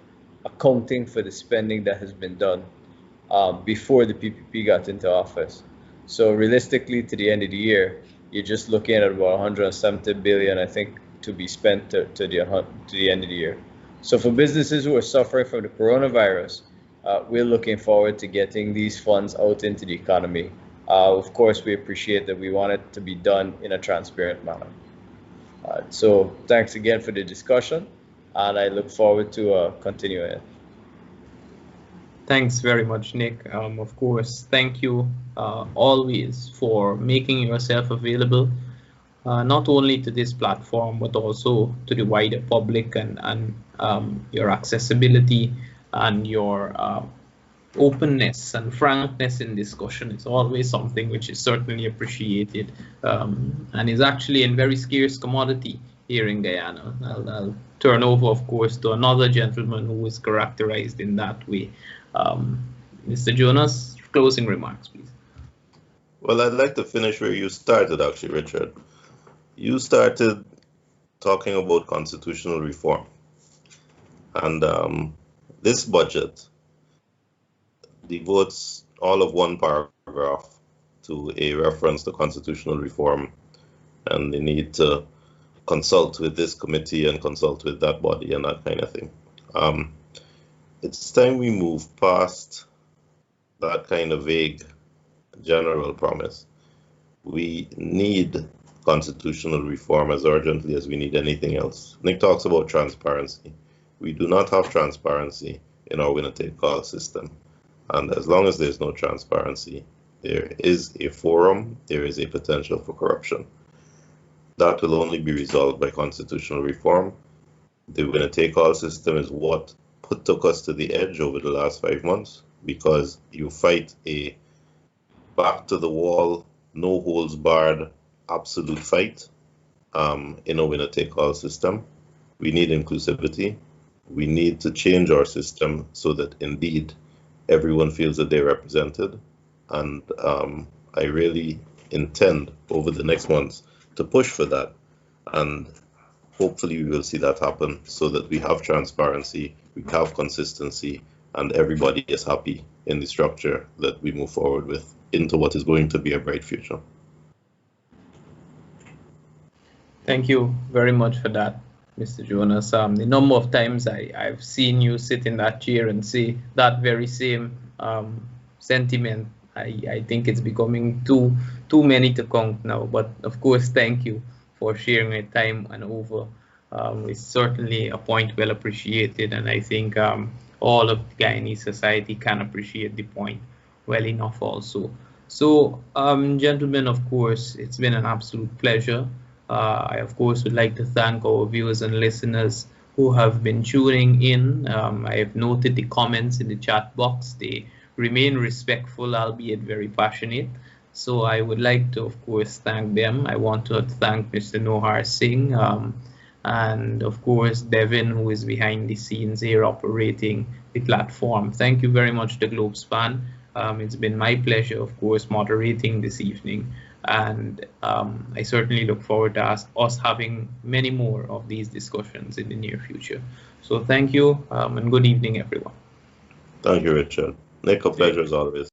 accounting for the spending that has been done before the PPP got into office. So realistically, to the end of the year, you're just looking at about 170 billion, I think, to be spent to the end of the year. So for businesses who are suffering from the coronavirus, we're looking forward to getting these funds out into the economy. Of course, we appreciate that we want it to be done in a transparent manner. So thanks again for the discussion, and I look forward to continuing it. Thanks very much, Nick. Of course, thank you always for making yourself available, not only to this platform, but also to the wider public, and your accessibility and your openness and frankness in discussion is always something which is certainly appreciated, and is actually a very scarce commodity here in Guyana. I'll turn over, of course, to another gentleman who is characterized in that way. Mr. Jonas, closing remarks, please. Well, I'd like to finish where you started, actually, Richard. You started talking about constitutional reform. And this budget devotes all of one paragraph to a reference to constitutional reform and the need to consult with this committee and consult with that body and that kind of thing. It's time we move past that kind of vague general promise. We need constitutional reform as urgently as we need anything else. Nick talks about transparency. We do not have transparency in our winner-take-all system. And as long as there's no transparency, there is a forum, there is a potential for corruption. That will only be resolved by constitutional reform. The winner-take-all system is what took us to the edge over the last 5 months, because you fight a back to the wall, no holds barred, absolute fight in a winner-take-all system. We need inclusivity. We need to change our system so that indeed everyone feels that they're represented. And I really intend over the next months to push for that. And hopefully we will see that happen so that we have transparency, we have consistency, and everybody is happy in the structure that we move forward with into what is going to be a bright future. Thank you very much for that, Mr. Jonas. The number of times I've seen you sit in that chair and say that very same sentiment, I think it's becoming too many to count now. But of course, thank you for sharing your time and over. It's certainly a point well appreciated, and I think all of Guyanese society can appreciate the point well enough also. So, gentlemen, of course, it's been an absolute pleasure. I, of course, would like to thank our viewers and listeners who have been tuning in. I have noted the comments in the chat box. They remain respectful, albeit very passionate. So I would like to, of course, thank them. I want to thank Mr. Nohar Singh and, of course, Devin, who is behind the scenes here operating the platform. Thank you very much to Globespan. It's been my pleasure, of course, moderating this evening. And I certainly look forward to us having many more of these discussions in the near future. So thank you and good evening, everyone. Thank you, Richard. Nick, a pleasure as always.